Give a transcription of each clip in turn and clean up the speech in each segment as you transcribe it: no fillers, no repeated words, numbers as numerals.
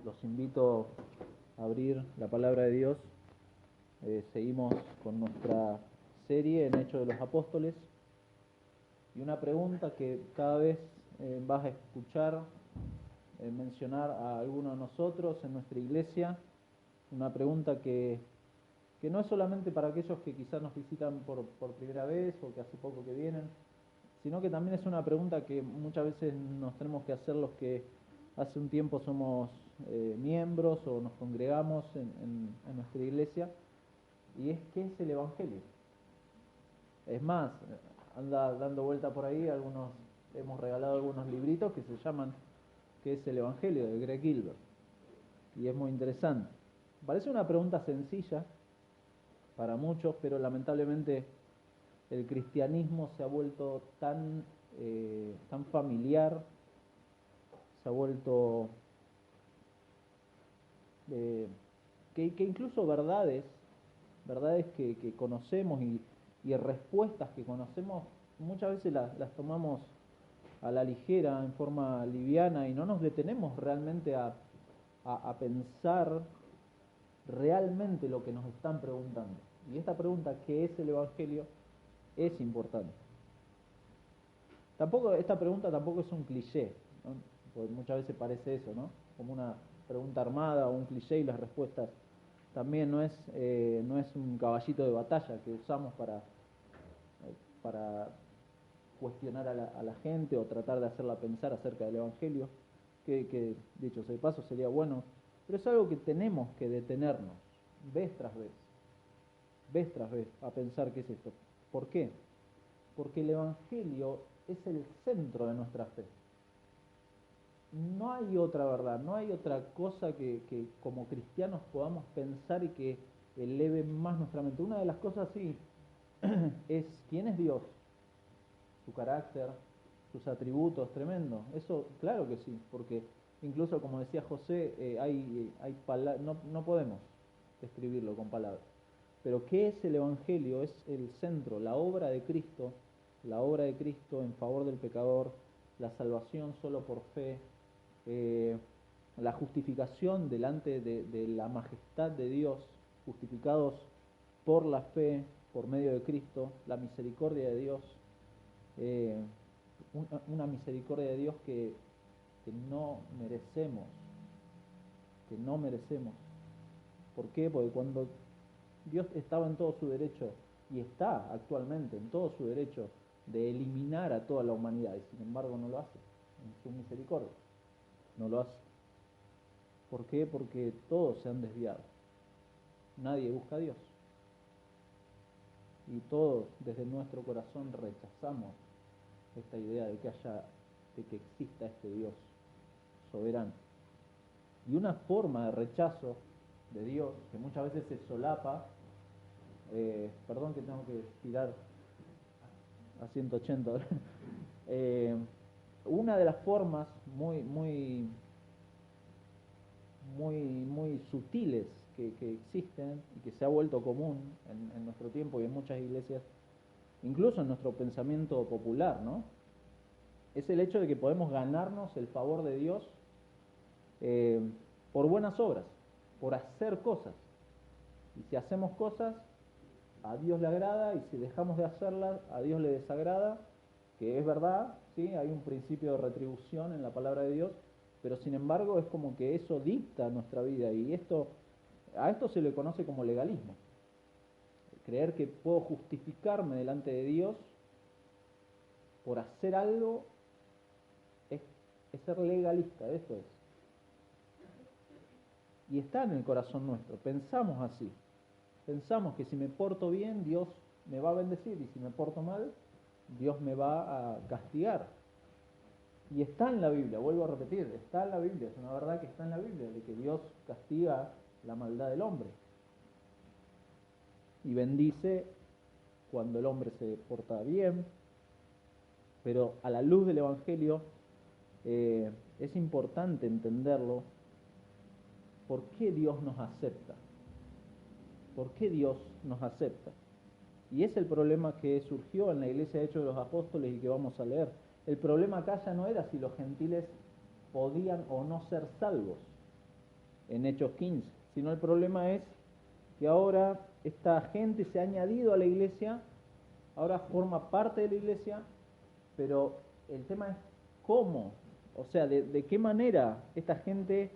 Los invito a abrir la palabra de Dios. Seguimos con nuestra serie en Hechos de los Apóstoles. Y una pregunta que cada vez vas a escuchar mencionar a alguno de nosotros en nuestra iglesia. Una pregunta que no es solamente para aquellos que quizás nos visitan por primera vez o que hace poco que vienen, sino que también es una pregunta que muchas veces nos tenemos que hacer los que hace un tiempo somos miembros o nos congregamos en nuestra iglesia, y es: ¿qué es el Evangelio? Es más, anda dando vuelta por ahí, algunos hemos regalado algunos libritos que se llaman ¿qué es el Evangelio?, de Greg Gilbert, y es muy interesante. Parece una pregunta sencilla para muchos, pero lamentablemente el cristianismo se ha vuelto tan familiar, se ha vuelto que incluso verdades que conocemos y respuestas que conocemos, muchas veces las tomamos a la ligera, en forma liviana, y no nos detenemos realmente a pensar realmente lo que nos están preguntando. Y esta pregunta, ¿qué es el Evangelio?, es importante. Esta pregunta tampoco es un cliché, ¿no? Porque muchas veces parece eso, ¿no? Como una pregunta armada o un cliché, y las respuestas también no es un caballito de batalla que usamos para cuestionar a la gente o tratar de hacerla pensar acerca del Evangelio, que dicho sea de paso sería bueno, pero es algo que tenemos que detenernos vez tras vez a pensar qué es esto. ¿Por qué? Porque el Evangelio es el centro de nuestra fe. No hay otra verdad, no hay otra cosa que como cristianos podamos pensar y que eleve más nuestra mente. Una de las cosas, sí, es quién es Dios, su carácter, sus atributos, tremendo. Eso, claro que sí, porque incluso, como decía José, hay no podemos describirlo con palabras. Pero ¿qué es el Evangelio? Es el centro, la obra de Cristo en favor del pecador, la salvación solo por fe, la justificación delante de la majestad de Dios, justificados por la fe, por medio de Cristo, la misericordia de Dios, una misericordia de Dios que no merecemos, ¿Por qué? Porque cuando Dios estaba en todo su derecho, y está actualmente en todo su derecho, de eliminar a toda la humanidad, y sin embargo no lo hace, en su misericordia, no lo hace. ¿Por qué? Porque todos se han desviado, nadie busca a Dios, y todos desde nuestro corazón rechazamos esta idea de que exista este Dios soberano. Y una forma de rechazo de Dios, que muchas veces se solapa, perdón que tengo que girar a 180 ahora. Una de las formas muy sutiles que existen y que se ha vuelto común en nuestro tiempo y en muchas iglesias, incluso en nuestro pensamiento popular, ¿no?, es el hecho de que podemos ganarnos el favor de Dios por buenas obras, por hacer cosas. Y si hacemos cosas, a Dios le agrada, y si dejamos de hacerlas, a Dios le desagrada, que es verdad, ¿sí? Hay un principio de retribución en la palabra de Dios, pero sin embargo es como que eso dicta nuestra vida, y a esto se le conoce como legalismo. Creer que puedo justificarme delante de Dios por hacer algo es ser legalista, eso es. Y está en el corazón nuestro, pensamos así. Pensamos que si me porto bien, Dios me va a bendecir, y si me porto mal, Dios me va a castigar. Y está en la Biblia, vuelvo a repetir, está en la Biblia, es una verdad que está en la Biblia, de que Dios castiga la maldad del hombre y bendice cuando el hombre se porta bien. Pero a la luz del Evangelio es importante entenderlo. ¿Por qué Dios nos acepta? ¿Por qué Dios nos acepta? Y es el problema que surgió en la iglesia de Hechos de los Apóstoles y que vamos a leer. El problema acá ya no era si los gentiles podían o no ser salvos. en Hechos 15, sino el problema es que ahora esta gente se ha añadido a la iglesia, ahora forma parte de la iglesia, pero el tema es cómo, o sea, de qué manera esta gente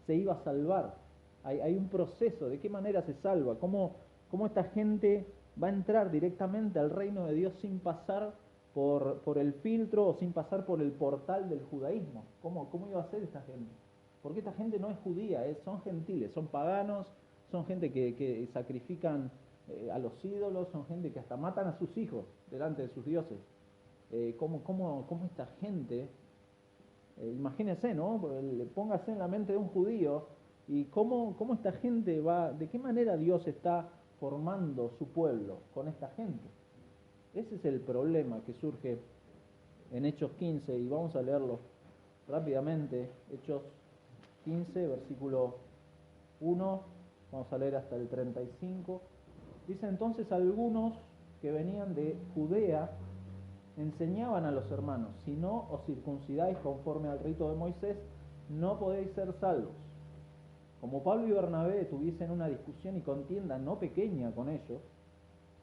se iba a salvar. Hay un proceso, de qué manera se salva, cómo esta gente va a entrar directamente al reino de Dios sin pasar por el filtro o sin pasar por el portal del judaísmo. ¿Cómo iba a ser esta gente? Porque esta gente no es judía, son gentiles, son paganos, son gente que sacrifican a los ídolos, son gente que hasta matan a sus hijos delante de sus dioses. ¿Cómo esta gente, imagínense, ¿no? Póngase en la mente de un judío y cómo esta gente va, de qué manera Dios está formando su pueblo con esta gente. Ese es el problema que surge en Hechos 15 y vamos a leerlo rápidamente. Hechos 15, versículo 1, vamos a leer hasta el 35. Dice: entonces algunos que venían de Judea enseñaban a los hermanos: si no os circuncidáis conforme al rito de Moisés, no podéis ser salvos. Como Pablo y Bernabé tuviesen una discusión y contienda no pequeña con ellos,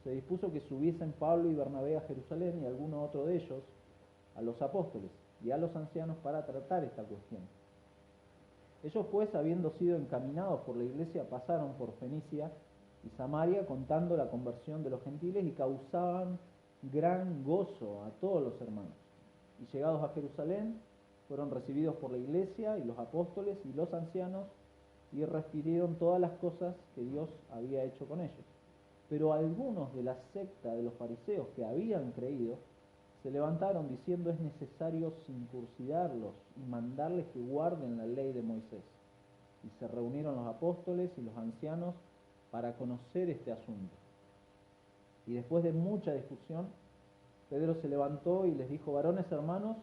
se dispuso que subiesen Pablo y Bernabé a Jerusalén y alguno otro de ellos a los apóstoles y a los ancianos para tratar esta cuestión. Ellos pues, habiendo sido encaminados por la iglesia, pasaron por Fenicia y Samaria contando la conversión de los gentiles y causaban gran gozo a todos los hermanos. Y llegados a Jerusalén, fueron recibidos por la iglesia y los apóstoles y los ancianos y refirieron todas las cosas que Dios había hecho con ellos. Pero algunos de la secta de los fariseos que habían creído se levantaron diciendo: es necesario circuncidarlos y mandarles que guarden la ley de Moisés. Y se reunieron los apóstoles y los ancianos para conocer este asunto. Y después de mucha discusión, Pedro se levantó y les dijo: varones hermanos,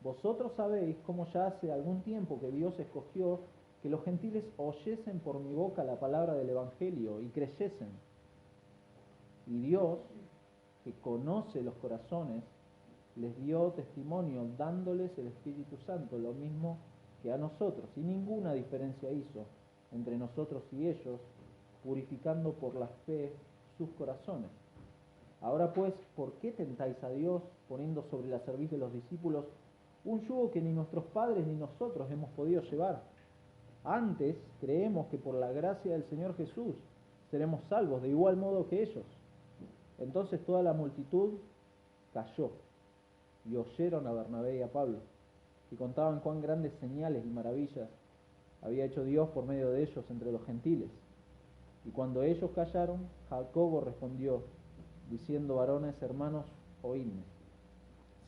vosotros sabéis cómo ya hace algún tiempo que Dios escogió que los gentiles oyesen por mi boca la palabra del Evangelio y creyesen. Y Dios, que conoce los corazones, les dio testimonio dándoles el Espíritu Santo, lo mismo que a nosotros, y ninguna diferencia hizo entre nosotros y ellos, purificando por la fe sus corazones. Ahora pues, ¿por qué tentáis a Dios, poniendo sobre la cerviz de los discípulos un yugo que ni nuestros padres ni nosotros hemos podido llevar? Antes creemos que por la gracia del Señor Jesús seremos salvos, de igual modo que ellos. Entonces toda la multitud calló y oyeron a Bernabé y a Pablo, y contaban cuán grandes señales y maravillas había hecho Dios por medio de ellos entre los gentiles. Y cuando ellos callaron, Jacobo respondió, diciendo: varones hermanos, oídme.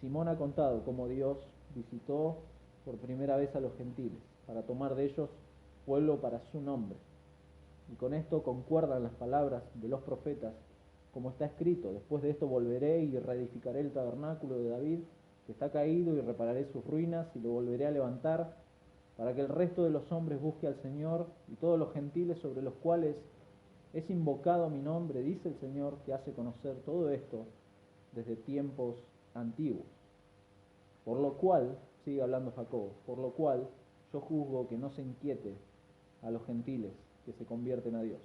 Simón ha contado cómo Dios visitó por primera vez a los gentiles, para tomar de ellos pueblo para su nombre. Y con esto concuerdan las palabras de los profetas, como está escrito: después de esto volveré y reedificaré el tabernáculo de David, que está caído, y repararé sus ruinas, y lo volveré a levantar, para que el resto de los hombres busque al Señor, y todos los gentiles sobre los cuales es invocado mi nombre, dice el Señor, que hace conocer todo esto desde tiempos antiguos. Por lo cual, sigue hablando Jacobo, por lo cual yo juzgo que no se inquiete a los gentiles que se convierten a Dios,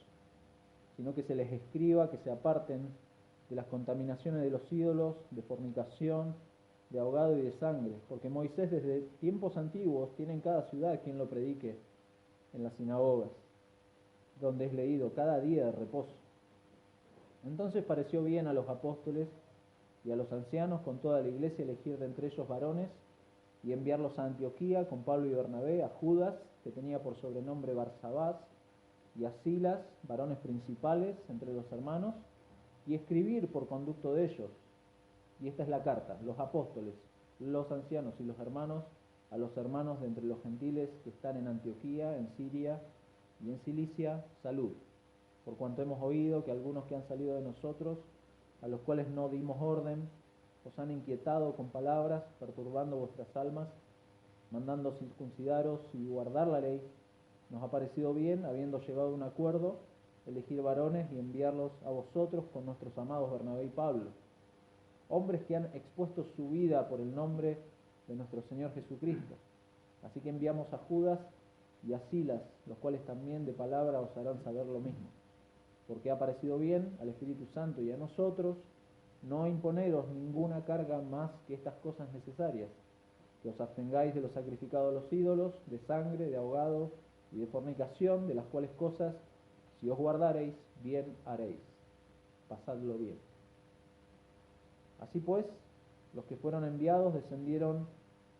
sino que se les escriba que se aparten de las contaminaciones de los ídolos, de fornicación, de ahogado y de sangre, porque Moisés desde tiempos antiguos tiene en cada ciudad quien lo predique en las sinagogas, donde es leído cada día de reposo. Entonces pareció bien a los apóstoles y a los ancianos con toda la iglesia elegir de entre ellos varones y enviarlos a Antioquía con Pablo y Bernabé, a Judas, que tenía por sobrenombre Barsabás, y a Silas, varones principales entre los hermanos, y escribir por conducto de ellos. Y esta es la carta: los apóstoles, los ancianos y los hermanos, a los hermanos de entre los gentiles que están en Antioquía, en Siria y en Cilicia, salud. Por cuanto hemos oído que algunos que han salido de nosotros, a los cuales no dimos orden, os han inquietado con palabras, perturbando vuestras almas, mandando circuncidaros y guardar la ley, nos ha parecido bien, habiendo llegado a un acuerdo, elegir varones y enviarlos a vosotros con nuestros amados Bernabé y Pablo, hombres que han expuesto su vida por el nombre de nuestro Señor Jesucristo. Así que enviamos a Judas, y a Silas, los cuales también de palabra os harán saber lo mismo. Porque ha parecido bien al Espíritu Santo y a nosotros no imponeros ninguna carga más que estas cosas necesarias, que os abstengáis de lo sacrificado a los ídolos, de sangre, de ahogado y de fornicación, de las cuales cosas, si os guardareis, bien haréis. Pasadlo bien. Así pues, los que fueron enviados descendieron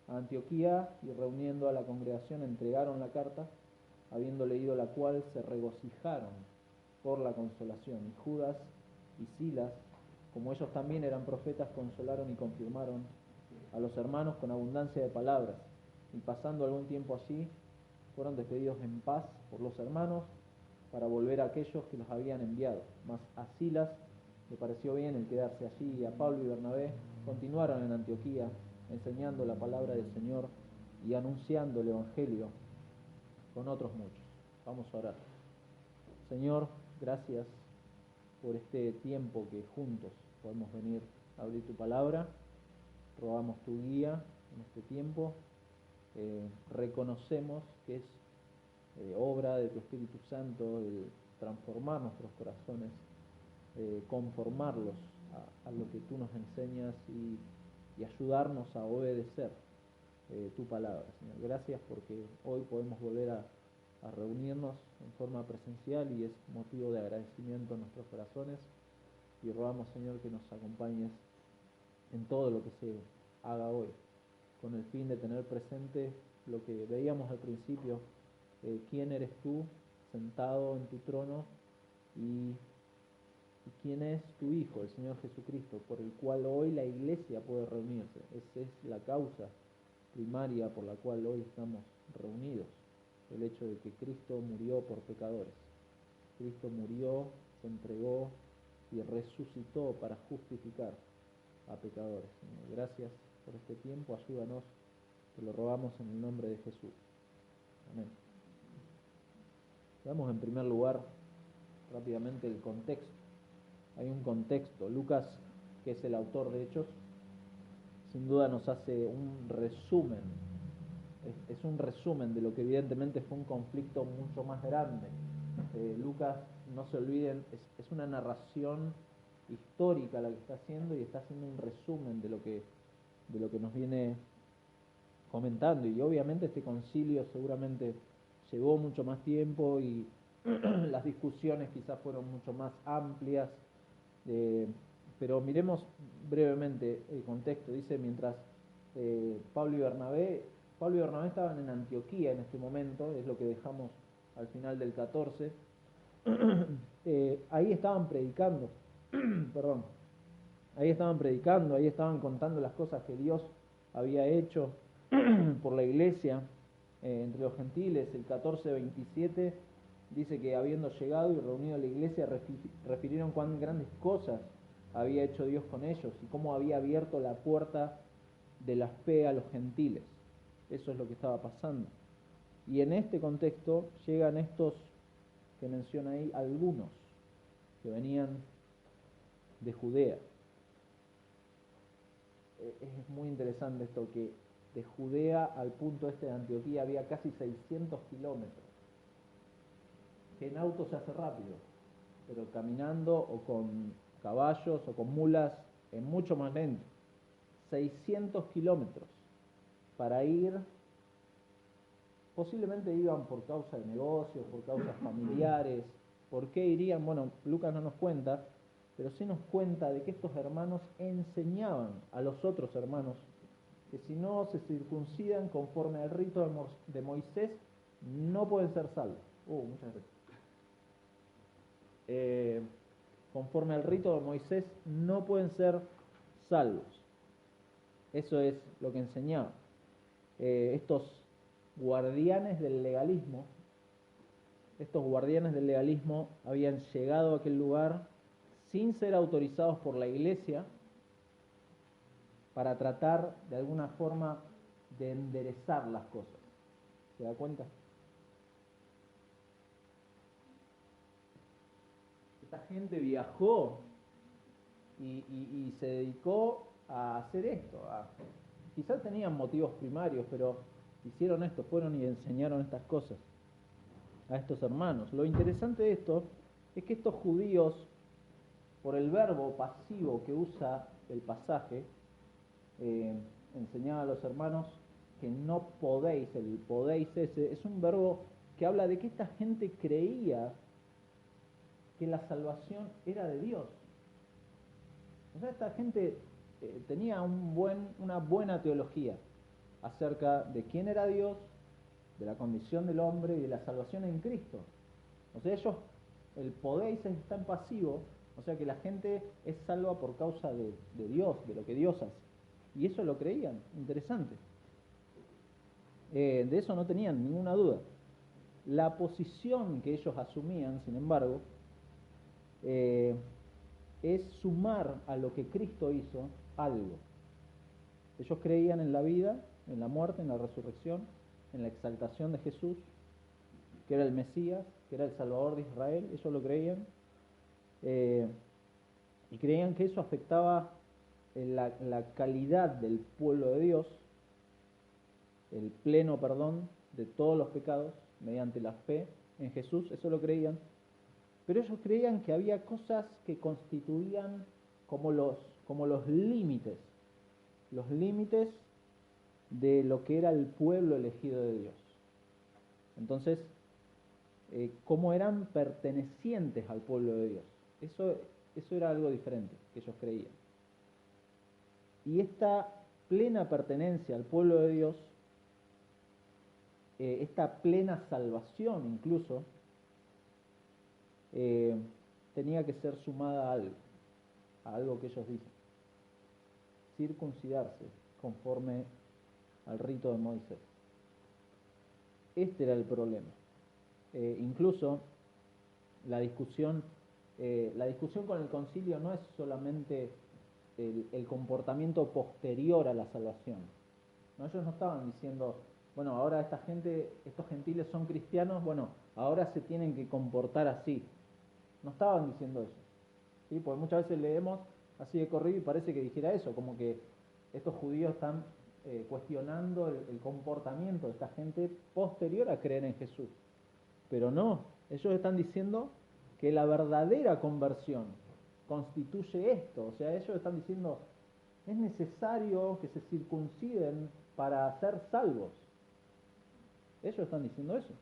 a Antioquía y reuniendo a la congregación entregaron la carta, habiendo leído la cual se regocijaron por la consolación. Y Judas y Silas, como ellos también eran profetas, consolaron y confirmaron a los hermanos con abundancia de palabras. Y pasando algún tiempo allí, fueron despedidos en paz por los hermanos para volver a aquellos que los habían enviado. Mas a Silas le pareció bien el quedarse allí, y a Pablo y Bernabé continuaron en Antioquía, enseñando la palabra del Señor y anunciando el Evangelio con otros muchos. Vamos a orar. Señor, gracias por este tiempo que juntos podemos venir a abrir tu palabra. Rogamos tu guía en este tiempo. Reconocemos que es obra de tu Espíritu Santo el transformar nuestros corazones, conformarlos a lo que tú nos enseñas y ayudarnos a obedecer tu palabra, Señor. Gracias porque hoy podemos volver a reunirnos en forma presencial y es motivo de agradecimiento en nuestros corazones, y rogamos, Señor, que nos acompañes en todo lo que se haga hoy, con el fin de tener presente lo que veíamos al principio, quién eres tú sentado en tu trono y quién es tu Hijo, el Señor Jesucristo, por el cual hoy la iglesia puede reunirse. Esa es la causa primaria por la cual hoy estamos reunidos, el hecho de que Cristo murió por pecadores. Cristo murió, se entregó y resucitó para justificar a pecadores. Señor, gracias por este tiempo, ayúdanos, te lo rogamos en el nombre de Jesús. Amén. Veamos en primer lugar rápidamente el contexto. Hay un contexto. Lucas, que es el autor de Hechos, sin duda nos hace un resumen. Es un resumen de lo que evidentemente fue un conflicto mucho más grande. Lucas, no se olviden, es una narración histórica la que está haciendo, y está haciendo un resumen de lo que nos viene comentando. Y obviamente este concilio seguramente llevó mucho más tiempo y las discusiones quizás fueron mucho más amplias, pero miremos brevemente el contexto. Dice, mientras Pablo y Bernabé estaban en Antioquía en este momento, es lo que dejamos al final del 14, ahí estaban predicando, perdón, ahí estaban contando las cosas que Dios había hecho por la iglesia entre los gentiles. El 14:27 dice que habiendo llegado y reunido a la iglesia, refirieron cuán grandes cosas había hecho Dios con ellos y cómo había abierto la puerta de la fe a los gentiles. Eso es lo que estaba pasando. Y en este contexto llegan estos que menciona ahí, algunos que venían de Judea. Es muy interesante esto, que de Judea al punto este de Antioquía había casi 600 kilómetros, que en auto se hace rápido, pero caminando o con caballos o con mulas es mucho más lento. 600 kilómetros para ir, posiblemente iban por causa de negocios, por causas familiares. ¿Por qué irían? Bueno, Lucas no nos cuenta, pero sí nos cuenta de que estos hermanos enseñaban a los otros hermanos que si no se circuncidan conforme al rito de Moisés, no pueden ser salvos. Muchas gracias. Conforme al rito de Moisés, no pueden ser salvos. Eso es lo que enseñaban. Estos guardianes del legalismo habían llegado a aquel lugar sin ser autorizados por la iglesia para tratar de alguna forma de enderezar las cosas. ¿Se da cuenta? Esta gente viajó y se dedicó a hacer esto. Quizás tenían motivos primarios, pero hicieron esto, fueron y enseñaron estas cosas. a estos hermanos. Lo interesante de esto es que estos judíos, por el verbo pasivo que usa el pasaje, enseñaba a los hermanos que no podéis, el podéis ese, es un verbo que habla de que esta gente creía que la salvación era de Dios. O sea, esta gente tenía una buena teología acerca de quién era Dios, de la condición del hombre y de la salvación en Cristo. O sea, ellos, el podéis está en pasivo, o sea que la gente es salva por causa de Dios, de lo que Dios hace. Y eso lo creían, interesante. De eso no tenían ninguna duda. La posición que ellos asumían, sin embargo, es sumar a lo que Cristo hizo algo. Ellos creían en la vida, en la muerte, en la resurrección, en la exaltación de Jesús, que era el Mesías, que era el Salvador de Israel. Ellos lo creían. Y creían que eso afectaba la calidad del pueblo de Dios, el pleno perdón de todos los pecados mediante la fe en Jesús. Eso lo creían. Pero ellos creían que había cosas que constituían como los límites de lo que era el pueblo elegido de Dios. Entonces, cómo eran pertenecientes al pueblo de Dios. Eso era algo diferente que ellos creían. Y esta plena pertenencia al pueblo de Dios, esta plena salvación incluso, tenía que ser sumada a algo que ellos dicen: circuncidarse conforme al rito de Moisés. Este era el problema. Incluso la discusión con el concilio no es solamente el comportamiento posterior a la salvación. ¿No? Ellos no estaban diciendo, bueno, ahora estos gentiles son cristianos, bueno, ahora se tienen que comportar así. No estaban diciendo eso, ¿sí? Porque muchas veces leemos así de corrido y parece que dijera eso, como que estos judíos están cuestionando el comportamiento de esta gente posterior a creer en Jesús. Pero no, ellos están diciendo que la verdadera conversión constituye esto. O sea, ellos están diciendo, es necesario que se circunciden para ser salvos. Ellos están diciendo eso.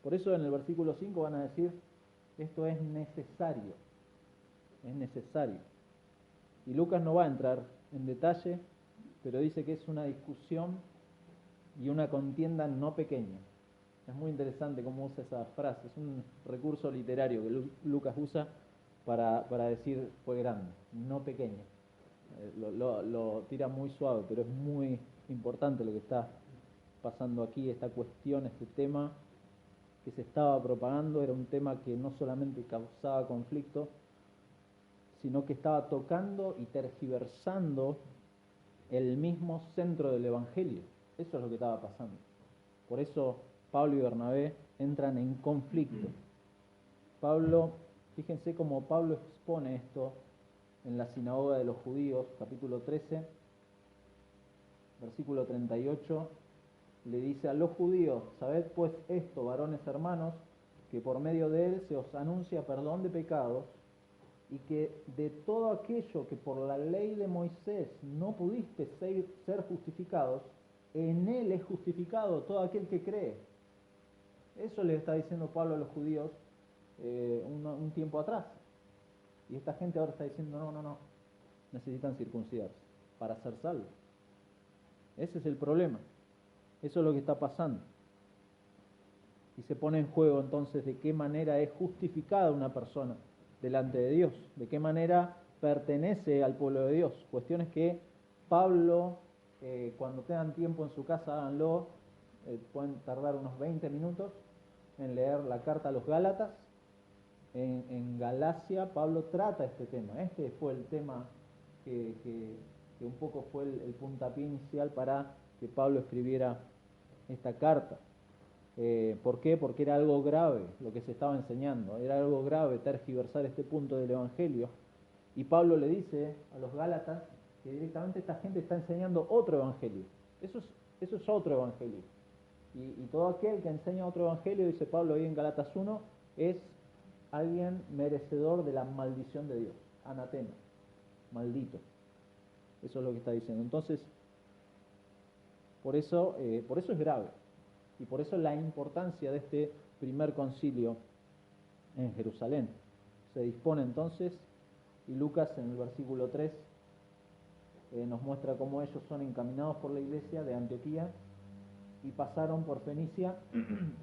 Por eso en el versículo 5 van a decir, esto es necesario. Es necesario. Y Lucas no va a entrar en detalle, pero dice que es una discusión y una contienda no pequeña. Es muy interesante cómo usa esa frase. Es un recurso literario que Lucas usa para decir fue grande, no pequeña. Lo tira muy suave, pero es muy importante lo que está pasando aquí. Esta cuestión, este tema que se estaba propagando, era un tema que no solamente causaba conflicto, sino que estaba tocando y tergiversando el mismo centro del Evangelio. Eso es lo que estaba pasando. Por eso Pablo y Bernabé entran en conflicto. Fíjense cómo Pablo expone esto en la sinagoga de los judíos, capítulo 13, versículo 38, le dice a los judíos: sabed pues esto, varones hermanos, que por medio de él se os anuncia perdón de pecados, y que de todo aquello que por la ley de Moisés no pudiste ser justificados, en él es justificado todo aquel que cree. Eso les está diciendo Pablo a los judíos un tiempo atrás. Y esta gente ahora está diciendo, no, necesitan circuncidarse para ser salvos. Ese es el problema. Eso es lo que está pasando. Y se pone en juego entonces de qué manera es justificada una persona delante de Dios, de qué manera pertenece al pueblo de Dios. Cuestiones que Pablo, cuando tengan tiempo en su casa, háganlo, pueden tardar unos 20 minutos en leer la carta a los Gálatas. En Galacia Pablo trata este tema. Este fue el tema que un poco fue el puntapié inicial para que Pablo escribiera esta carta. ¿Por qué? Porque era algo grave lo que se estaba enseñando, era algo grave tergiversar este punto del Evangelio. Y Pablo le dice a los Gálatas que directamente esta gente está enseñando otro Evangelio. Eso es otro Evangelio. Y todo aquel que enseña otro evangelio, dice Pablo ahí en Galatas 1, es alguien merecedor de la maldición de Dios, anatema, maldito. Eso es lo que está diciendo. Entonces, por eso es grave. Y por eso la importancia de este primer concilio en Jerusalén. Se dispone entonces, y Lucas en el versículo 3 nos muestra cómo ellos son encaminados por la iglesia de Antioquía y pasaron por Fenicia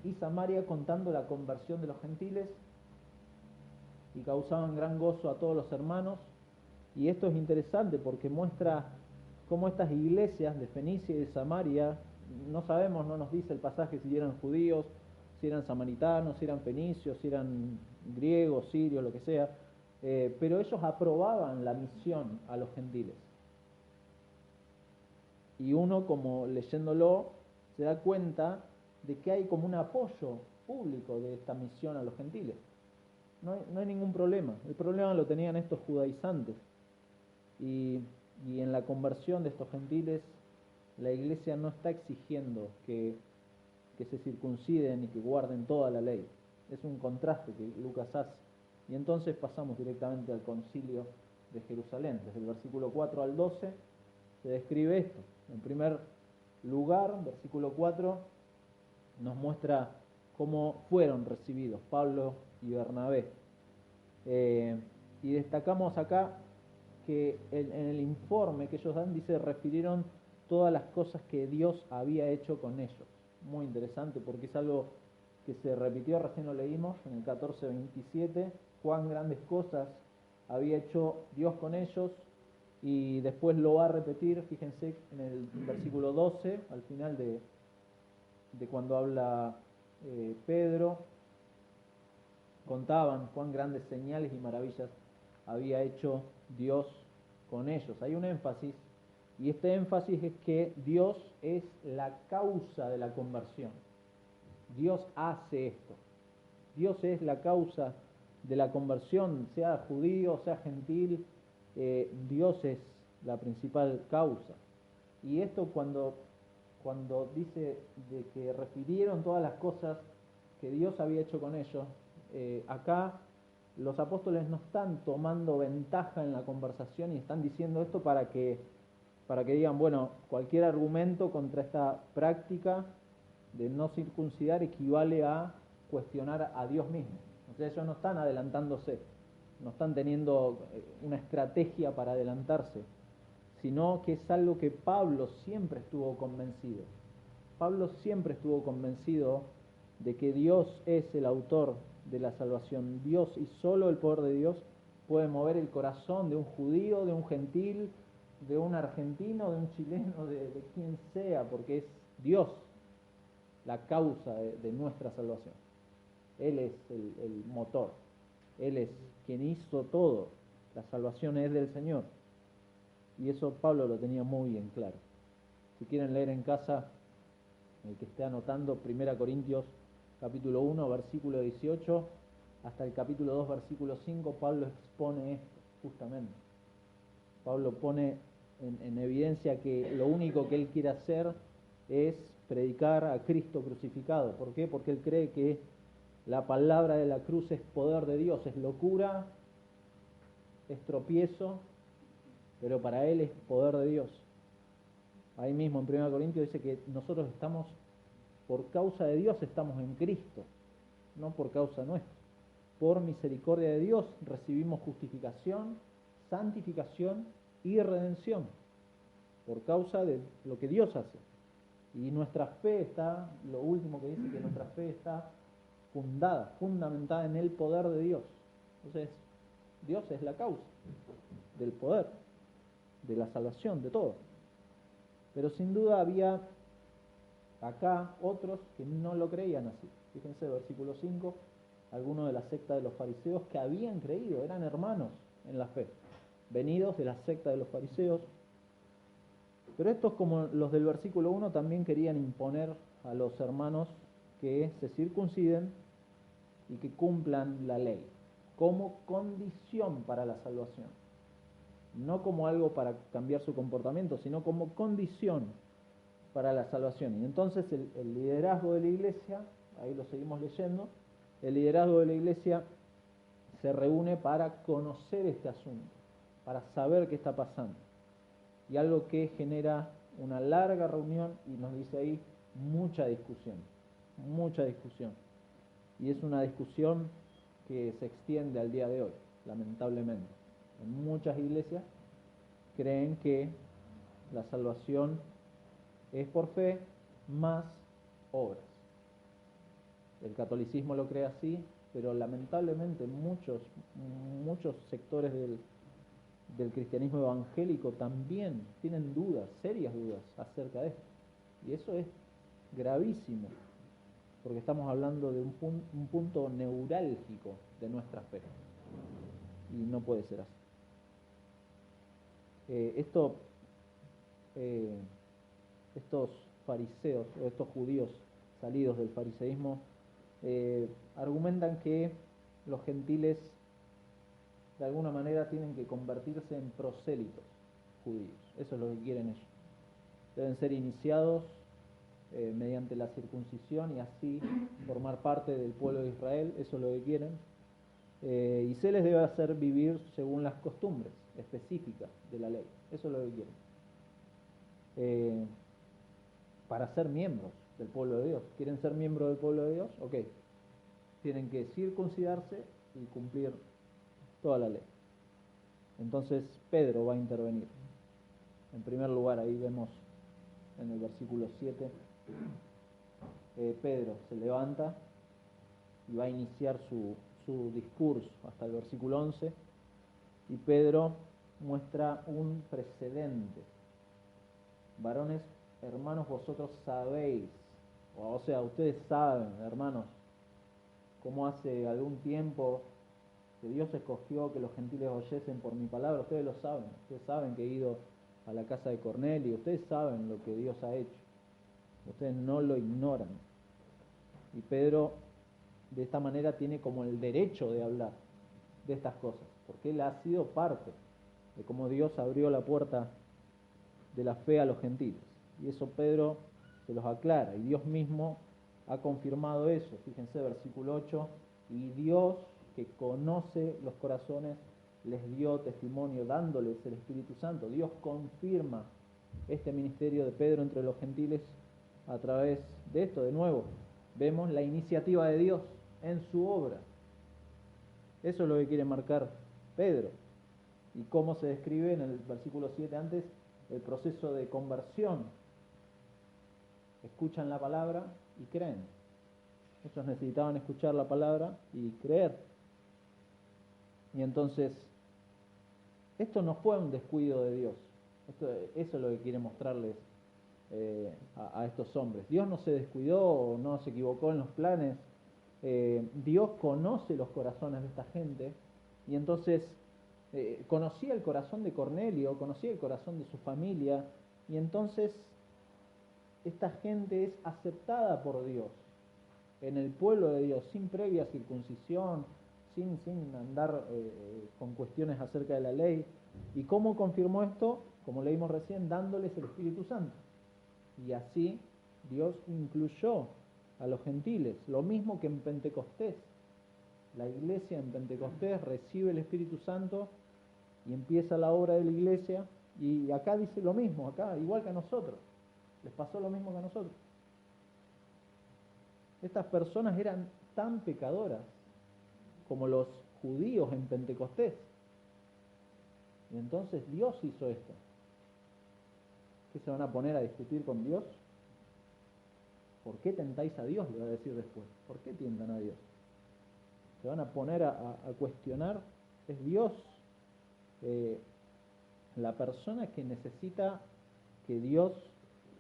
y Samaria contando la conversión de los gentiles y causaban gran gozo a todos los hermanos. Y esto es interesante porque muestra cómo estas iglesias de Fenicia y de Samaria, no sabemos, no nos dice el pasaje si eran judíos, si eran samaritanos, si eran fenicios, si eran griegos, sirios, lo que sea, pero ellos aprobaban la misión a los gentiles. Y uno, como leyéndolo, se da cuenta de que hay como un apoyo público de esta misión a los gentiles. No hay ningún problema. El problema lo tenían estos judaizantes. Y en la conversión de estos gentiles, la iglesia no está exigiendo que se circunciden y que guarden toda la ley. Es un contraste que Lucas hace. Y entonces pasamos directamente al concilio de Jerusalén. Desde el versículo 4 al 12 se describe esto. En primer lugar, versículo 4, nos muestra cómo fueron recibidos Pablo y Bernabé. Y destacamos acá que en el informe que ellos dan dice refirieron todas las cosas que Dios había hecho con ellos. Muy interesante porque es algo que se repitió, recién lo leímos en el 14:27, cuán grandes cosas había hecho Dios con ellos, y después lo va a repetir, fíjense, en el versículo 12, al final de cuando habla Pedro, contaban cuán grandes señales y maravillas había hecho Dios con ellos. Hay un énfasis, y este énfasis es que Dios es la causa de la conversión. Dios hace esto. Dios es la causa de la conversión, sea judío, sea gentil, Dios es la principal causa. Y esto cuando dice de que refirieron todas las cosas que Dios había hecho con ellos, acá los apóstoles no están tomando ventaja en la conversación y están diciendo esto para que digan, bueno, cualquier argumento contra esta práctica de no circuncidar equivale a cuestionar a Dios mismo. O sea, ellos no están adelantándose, no están teniendo una estrategia para adelantarse, sino que es algo que Pablo siempre estuvo convencido. Pablo siempre estuvo convencido de que Dios es el autor de la salvación. Dios y solo el poder de Dios puede mover el corazón de un judío, de un gentil, de un argentino, de un chileno, de quien sea, porque es Dios la causa de nuestra salvación. Él es el motor, Él es quien hizo todo. La salvación es del Señor. Y eso Pablo lo tenía muy bien claro. Si quieren leer en casa, el que esté anotando, 1 Corintios capítulo 1, versículo 18, hasta el capítulo 2, versículo 5, Pablo expone esto, justamente. Pablo pone en evidencia que lo único que él quiere hacer es predicar a Cristo crucificado. ¿Por qué? Porque él cree que la palabra de la cruz es poder de Dios, es locura, es tropiezo, pero para él es poder de Dios. Ahí mismo en 1 Corintios dice que nosotros estamos, por causa de Dios estamos en Cristo, no por causa nuestra. Por misericordia de Dios recibimos justificación, santificación y redención, por causa de lo que Dios hace. Y nuestra fe está, lo último que dice, que nuestra fe está fundamentada en el poder de Dios. Entonces, Dios es la causa del poder, de la salvación, de todo. Pero sin duda había acá otros que no lo creían así. Fíjense, versículo 5, algunos de la secta de los fariseos que habían creído, eran hermanos en la fe, venidos de la secta de los fariseos. Pero estos, como los del versículo 1, también querían imponer a los hermanos que se circunciden y que cumplan la ley, como condición para la salvación. No como algo para cambiar su comportamiento, sino como condición para la salvación. Y entonces el liderazgo de la iglesia, ahí lo seguimos leyendo, el liderazgo de la iglesia se reúne para conocer este asunto, para saber qué está pasando. Y algo que genera una larga reunión y nos dice ahí mucha discusión, mucha discusión. Y es una discusión que se extiende al día de hoy, lamentablemente. En muchas iglesias creen que la salvación es por fe más obras. El catolicismo lo cree así, pero lamentablemente muchos sectores del cristianismo evangélico también tienen dudas, serias dudas acerca de esto. Y eso es gravísimo, porque estamos hablando de un punto neurálgico de nuestra fe. Y no puede ser así. Estos fariseos, o estos judíos salidos del fariseísmo, argumentan que los gentiles de alguna manera tienen que convertirse en prosélitos judíos. Eso es lo que quieren ellos. Deben ser iniciados mediante la circuncisión y así formar parte del pueblo de Israel. Eso es lo que quieren. Y se les debe hacer vivir según las costumbres específicas de la ley. Eso es lo que quieren. Para ser miembros del pueblo de Dios. ¿Quieren ser miembros del pueblo de Dios? Ok. Tienen que circuncidarse y cumplir toda la ley. Entonces Pedro va a intervenir. En primer lugar, ahí vemos en el versículo 7, Pedro se levanta y va a iniciar su discurso hasta el versículo 11, y Pedro muestra un precedente. Varones, hermanos, vosotros sabéis, o sea, ustedes saben, hermanos, cómo hace algún tiempo que Dios escogió que los gentiles oyesen por mi palabra. Ustedes lo saben, ustedes saben que he ido a la casa de Cornelio, ustedes saben lo que Dios ha hecho, ustedes no lo ignoran. Y Pedro de esta manera tiene como el derecho de hablar de estas cosas, porque él ha sido parte de cómo Dios abrió la puerta de la fe a los gentiles. Y eso Pedro se los aclara, y Dios mismo ha confirmado eso. Fíjense, versículo 8, y Dios, que conoce los corazones, les dio testimonio dándoles el Espíritu Santo. Dios confirma este ministerio de Pedro entre los gentiles a través de esto. De nuevo, vemos la iniciativa de Dios en su obra. Eso es lo que quiere marcar Pedro. Y cómo se describe en el versículo 7 antes, el proceso de conversión. Escuchan la palabra y creen. Ellos necesitaban escuchar la palabra y creer. Y entonces, esto no fue un descuido de Dios. Eso es lo que quiere mostrarles a estos hombres. Dios no se descuidó, no se equivocó en los planes. Dios conoce los corazones de esta gente, y entonces conocía el corazón de Cornelio, conocía el corazón de su familia, y entonces esta gente es aceptada por Dios en el pueblo de Dios, sin previa circuncisión, sin andar con cuestiones acerca de la ley. ¿Y cómo confirmó esto? Como leímos recién, dándoles el Espíritu Santo. Y así Dios incluyó a los gentiles, lo mismo que en Pentecostés. La iglesia en Pentecostés recibe el Espíritu Santo y empieza la obra de la iglesia, y acá dice lo mismo, acá igual que a nosotros, les pasó lo mismo que a nosotros. Estas personas eran tan pecadoras como los judíos en Pentecostés, y entonces Dios hizo esto. ¿Qué se van a poner a discutir con Dios? ¿Por qué tentáis a Dios?, le va a decir después. ¿Por qué tientan a Dios? Se van a poner a cuestionar. Es Dios la persona que necesita que Dios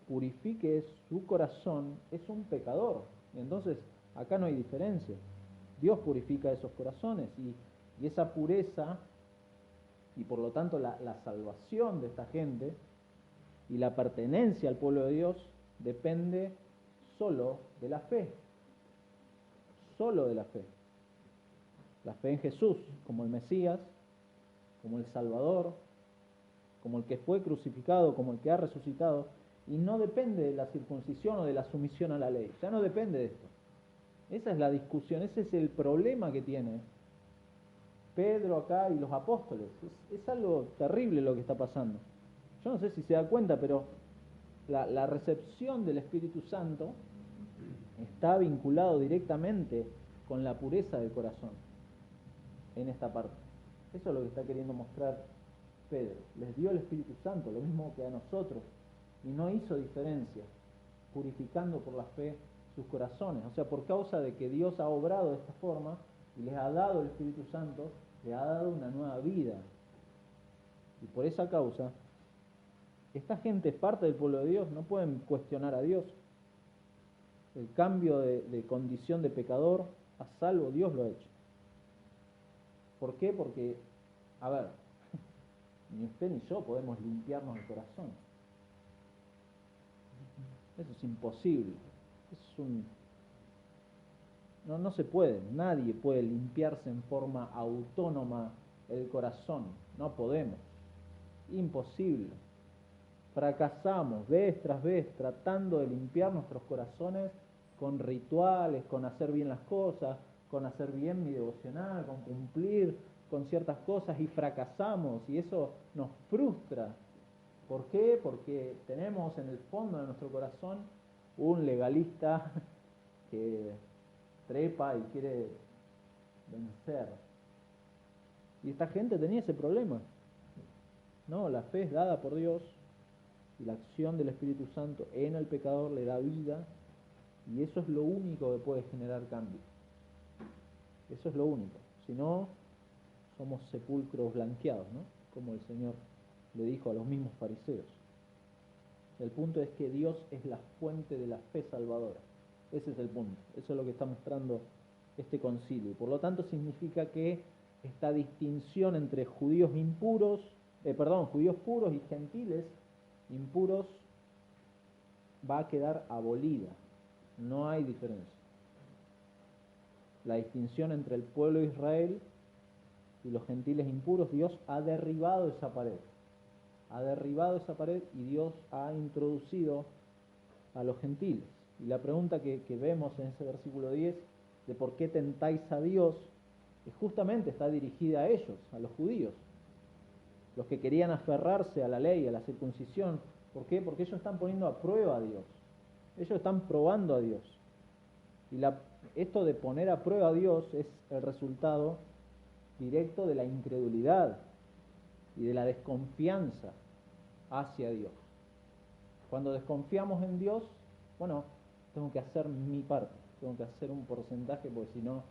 purifique su corazón, es un pecador. Y entonces acá no hay diferencia. Dios purifica esos corazones, y esa pureza, y por lo tanto la salvación de esta gente y la pertenencia al pueblo de Dios depende solo de la fe. Solo de la fe. La fe en Jesús como el Mesías, como el Salvador, como el que fue crucificado, como el que ha resucitado, Y no depende de la circuncisión o de la sumisión a la ley. Ya no depende de esto. Esa es la discusión, ese es el problema que tiene Pedro acá y los apóstoles. Es algo terrible lo que está pasando. Yo no sé si se da cuenta, pero la recepción del Espíritu Santo está vinculado directamente con la pureza del corazón en esta parte. Eso es lo que está queriendo mostrar Pedro. Les dio el Espíritu Santo, lo mismo que a nosotros, y no hizo diferencia, purificando por la fe sus corazones. O sea, por causa de que Dios ha obrado de esta forma y les ha dado el Espíritu Santo, les ha dado una nueva vida. Y por esa causa, esta gente es parte del pueblo de Dios, no pueden cuestionar a Dios. El cambio de condición de pecador a salvo, Dios lo ha hecho. ¿Por qué? Porque, a ver, ni usted ni yo podemos limpiarnos el corazón. Eso es imposible. No se puede, nadie puede limpiarse en forma autónoma el corazón. No podemos. Imposible. Fracasamos vez tras vez tratando de limpiar nuestros corazones con rituales, con hacer bien las cosas, con hacer bien mi devocional, con cumplir con ciertas cosas, y fracasamos y eso nos frustra. ¿Por qué? Porque tenemos en el fondo de nuestro corazón un legalista que trepa y quiere vencer. Y esta gente tenía ese problema. No, la fe es dada por Dios y la acción del Espíritu Santo en el pecador le da vida, y eso es lo único que puede generar cambio. Eso es lo único. Si no, somos sepulcros blanqueados, ¿no? Como el Señor le dijo a los mismos fariseos. El punto es que Dios es la fuente de la fe salvadora. Ese es el punto. Eso es lo que está mostrando este concilio. Y por lo tanto significa que esta distinción entre judíos puros y gentiles impuros va a quedar abolida. No hay diferencia. La distinción entre el pueblo de Israel y los gentiles impuros, Dios ha derribado esa pared. Ha derribado esa pared y Dios ha introducido a los gentiles. Y la pregunta que vemos en ese versículo 10, de por qué tentáis a Dios, justamente está dirigida a ellos, a los judíos, los que querían aferrarse a la ley, a la circuncisión. ¿Por qué? Porque ellos están poniendo a prueba a Dios. Ellos están probando a Dios. Y esto de poner a prueba a Dios es el resultado directo de la incredulidad y de la desconfianza hacia Dios. Cuando desconfiamos en Dios, bueno, tengo que hacer mi parte, tengo que hacer un porcentaje, porque si no,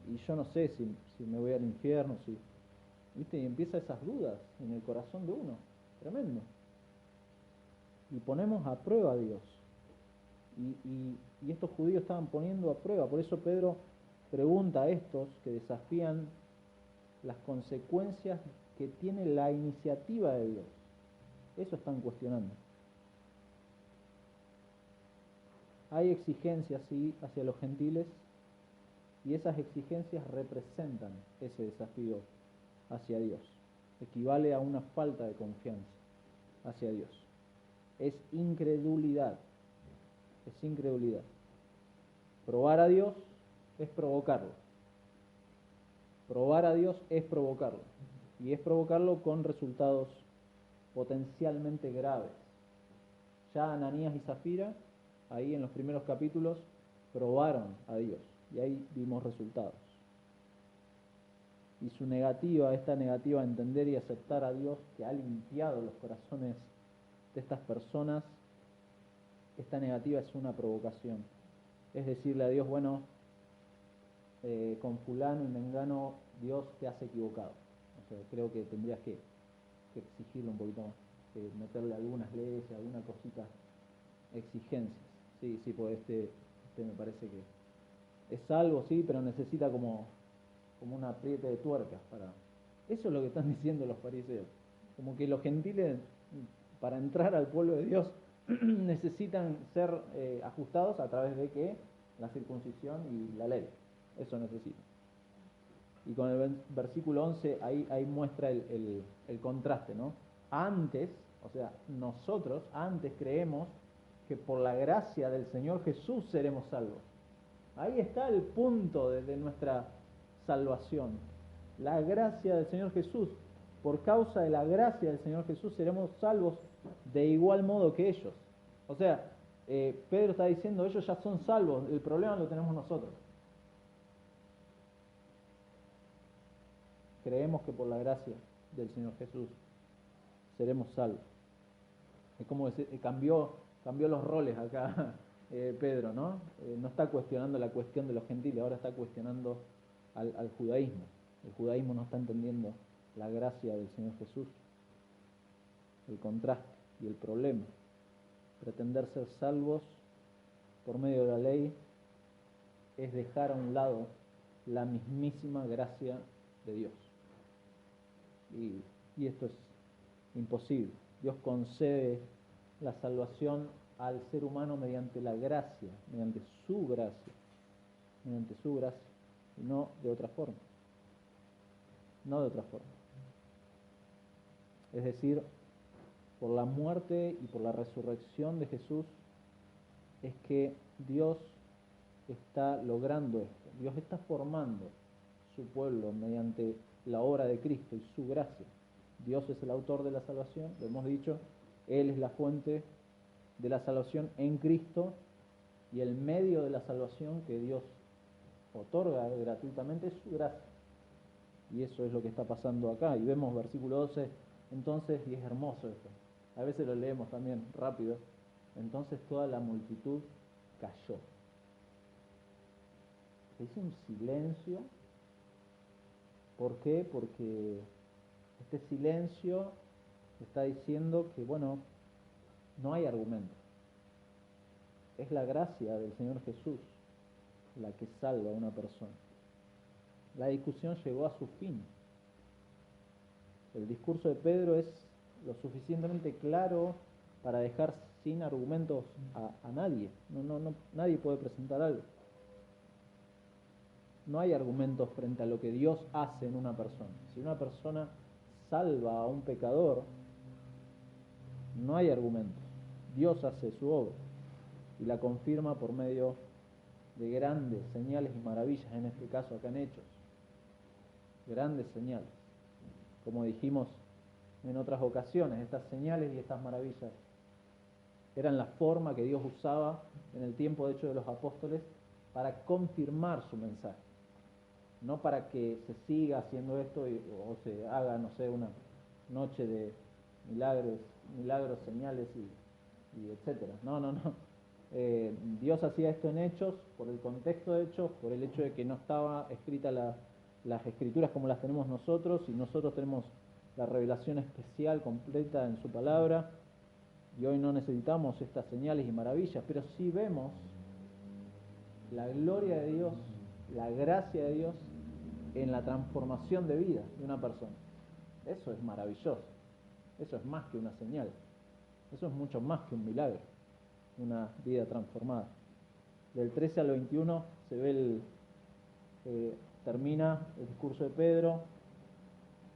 y yo no sé si me voy al infierno, ¿viste? Y empiezan esas dudas en el corazón de uno, tremendo. Y ponemos a prueba a Dios. Y estos judíos estaban poniendo a prueba. Por eso Pedro pregunta a estos que desafían las consecuencias que tiene la iniciativa de Dios. Eso están cuestionando. Hay exigencias, sí, hacia los gentiles, y esas exigencias representan ese desafío hacia Dios. Equivale a una falta de confianza hacia Dios. Es incredulidad. Es incredulidad. Probar a Dios es provocarlo. Probar a Dios es provocarlo. Y es provocarlo con resultados potencialmente graves. Ya Ananías y Zafira, ahí en los primeros capítulos, probaron a Dios. Y ahí vimos resultados. Y su esta negativa a entender y aceptar a Dios, que ha limpiado los corazones de estas personas, esta negativa es una provocación. Es decirle a Dios, bueno, con fulano y mengano, Dios te has equivocado. O sea, creo que tendrías que exigirle un poquito más, que meterle algunas leyes, alguna cosita, exigencias. Sí, pues este me parece que es algo, sí, pero necesita como un apriete de tuercas para... Eso es lo que están diciendo los fariseos. Como que los gentiles, para entrar al pueblo de Dios, necesitan ser ajustados a través de que la circuncisión y la ley. Eso necesitan. Y con el versículo 11 ahí muestra el contraste, ¿no? Antes, O sea, nosotros antes creemos que por la gracia del Señor Jesús seremos salvos. Ahí está el punto de nuestra salvación. La gracia del Señor Jesús. Por causa de la gracia del Señor Jesús seremos salvos de igual modo que ellos. O sea, Pedro está diciendo, ellos ya son salvos, el problema lo tenemos nosotros. Creemos que por la gracia del Señor Jesús seremos salvos. Es como decir, cambió los roles acá Pedro, ¿no? No está cuestionando la cuestión de los gentiles, ahora está cuestionando al judaísmo. El judaísmo no está entendiendo la gracia del Señor Jesús, el contraste y el problema. Pretender ser salvos por medio de la ley es dejar a un lado la mismísima gracia de Dios. Y esto es imposible. Dios concede la salvación al ser humano mediante la gracia, mediante su gracia, y no de otra forma. No de otra forma. Es decir, por la muerte y por la resurrección de Jesús es que Dios está logrando esto. Dios está formando su pueblo mediante la obra de Cristo y su gracia. Dios es el autor de la salvación, lo hemos dicho, Él es la fuente de la salvación en Cristo, y el medio de la salvación que Dios otorga gratuitamente es su gracia. Y eso es lo que está pasando acá. Y vemos versículo 12, entonces, y es hermoso esto, a veces lo leemos también rápido, entonces toda la multitud cayó. Se hizo un silencio. ¿Por qué? Porque este silencio está diciendo que, bueno, no hay argumento. Es la gracia del Señor Jesús la que salva a una persona. La discusión llegó a su fin. El discurso de Pedro es lo suficientemente claro para dejar sin argumentos a nadie. Nadie puede presentar algo. No hay argumentos frente a lo que Dios hace en una persona. Si una persona salva a un pecador, no hay argumentos. Dios hace su obra y la confirma por medio de grandes señales y maravillas, en este caso acá en Hechos. Grandes señales. Como dijimos en otras ocasiones, estas señales y estas maravillas eran la forma que Dios usaba en el tiempo de Hechos de los Apóstoles para confirmar su mensaje. No para que se siga haciendo esto o se haga, no sé, una noche de milagros, señales y etcétera. No. Dios hacía esto en Hechos, por el contexto de Hechos, por el hecho de que no estaba escrita las Escrituras como las tenemos nosotros, y nosotros tenemos la revelación especial, completa en su palabra, y hoy no necesitamos estas señales y maravillas, pero sí vemos la gloria de Dios, la gracia de Dios en la transformación de vida de una persona. Eso es maravilloso. Eso es más que una señal. Eso es mucho más que un milagro. Una vida transformada. Del 13 al 21 se ve termina el discurso de Pedro,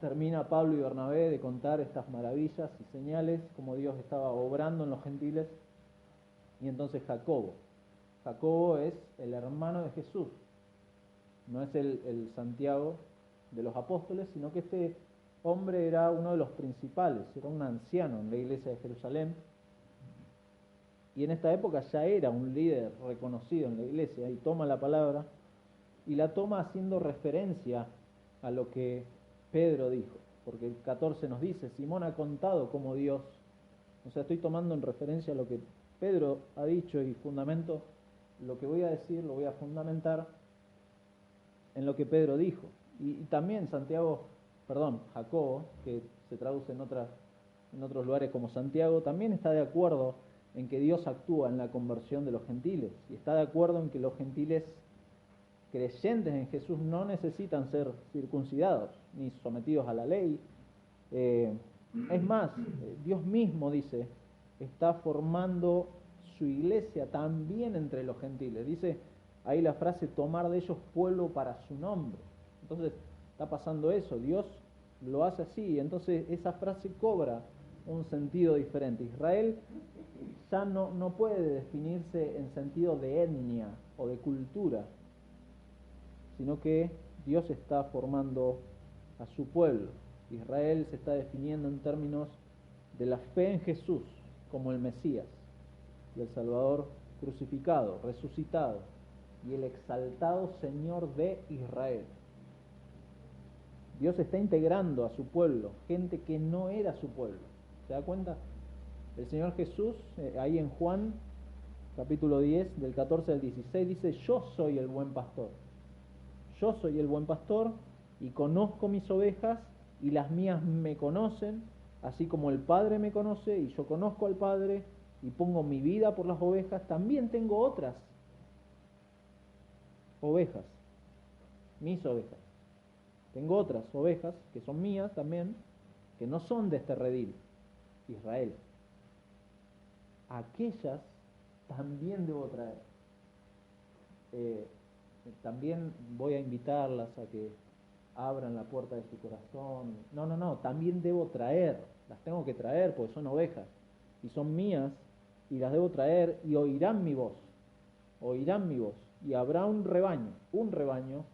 termina Pablo y Bernabé de contar estas maravillas y señales, como Dios estaba obrando en los gentiles, y entonces Jacobo es el hermano de Jesús, no es el Santiago de los apóstoles, sino que este hombre era uno de los principales, era un anciano en la iglesia de Jerusalén, y en esta época ya era un líder reconocido en la iglesia, y toma la palabra, y la toma haciendo referencia a lo que Pedro dijo, porque el 14 nos dice, Simón ha contado cómo Dios, o sea, estoy tomando en referencia a lo que Pedro ha dicho y fundamento, lo que voy a decir lo voy a fundamentar en lo que Pedro dijo. Y también Jacobo, que se traduce en otros lugares como Santiago, también está de acuerdo en que Dios actúa en la conversión de los gentiles, y está de acuerdo en que los gentiles creyentes en Jesús no necesitan ser circuncidados ni sometidos a la ley. Es más, Dios mismo dice, está formando su iglesia también entre los gentiles. Dice ahí la frase, tomar de ellos pueblo para su nombre. Entonces está pasando eso, Dios lo hace así, y entonces esa frase cobra un sentido diferente. Israel ya no puede definirse en sentido de etnia o de cultura, sino que Dios está formando a su pueblo. Israel se está definiendo en términos de la fe en Jesús como el Mesías y el Salvador crucificado, resucitado y el exaltado Señor de Israel. Dios está integrando a su pueblo, gente que no era su pueblo. ¿Se da cuenta? El Señor Jesús, ahí en Juan, capítulo 10, del 14 al 16, dice: yo soy el buen pastor. Yo soy el buen pastor y conozco mis ovejas y las mías me conocen, así como el Padre me conoce y yo conozco al Padre y pongo mi vida por las ovejas. También tengo otras ovejas, mis ovejas. Tengo otras ovejas que son mías también, que no son de este redil, Israel. Aquellas también debo traer. También voy a invitarlas a que abran la puerta de su corazón. No, también debo traer, las tengo que traer porque son ovejas y son mías y las debo traer y oirán mi voz, y habrá un rebaño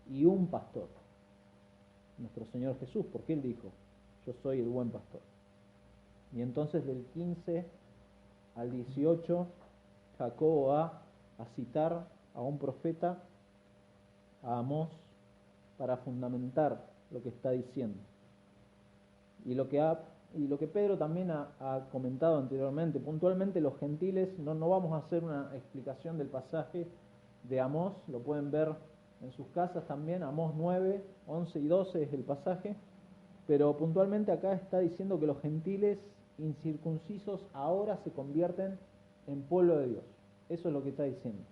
y un pastor. Nuestro Señor Jesús, porque Él dijo: yo soy el buen pastor. Y entonces del 15 al 18, Jacobo va a citar a un profeta, a Amós, para fundamentar lo que está diciendo. Y lo que Pedro también ha comentado anteriormente, puntualmente los gentiles, no vamos a hacer una explicación del pasaje de Amós, lo pueden ver en sus casas también, Amós 9, 11 y 12 es el pasaje, pero puntualmente acá está diciendo que los gentiles incircuncisos ahora se convierten en pueblo de Dios. Eso es lo que está diciendo.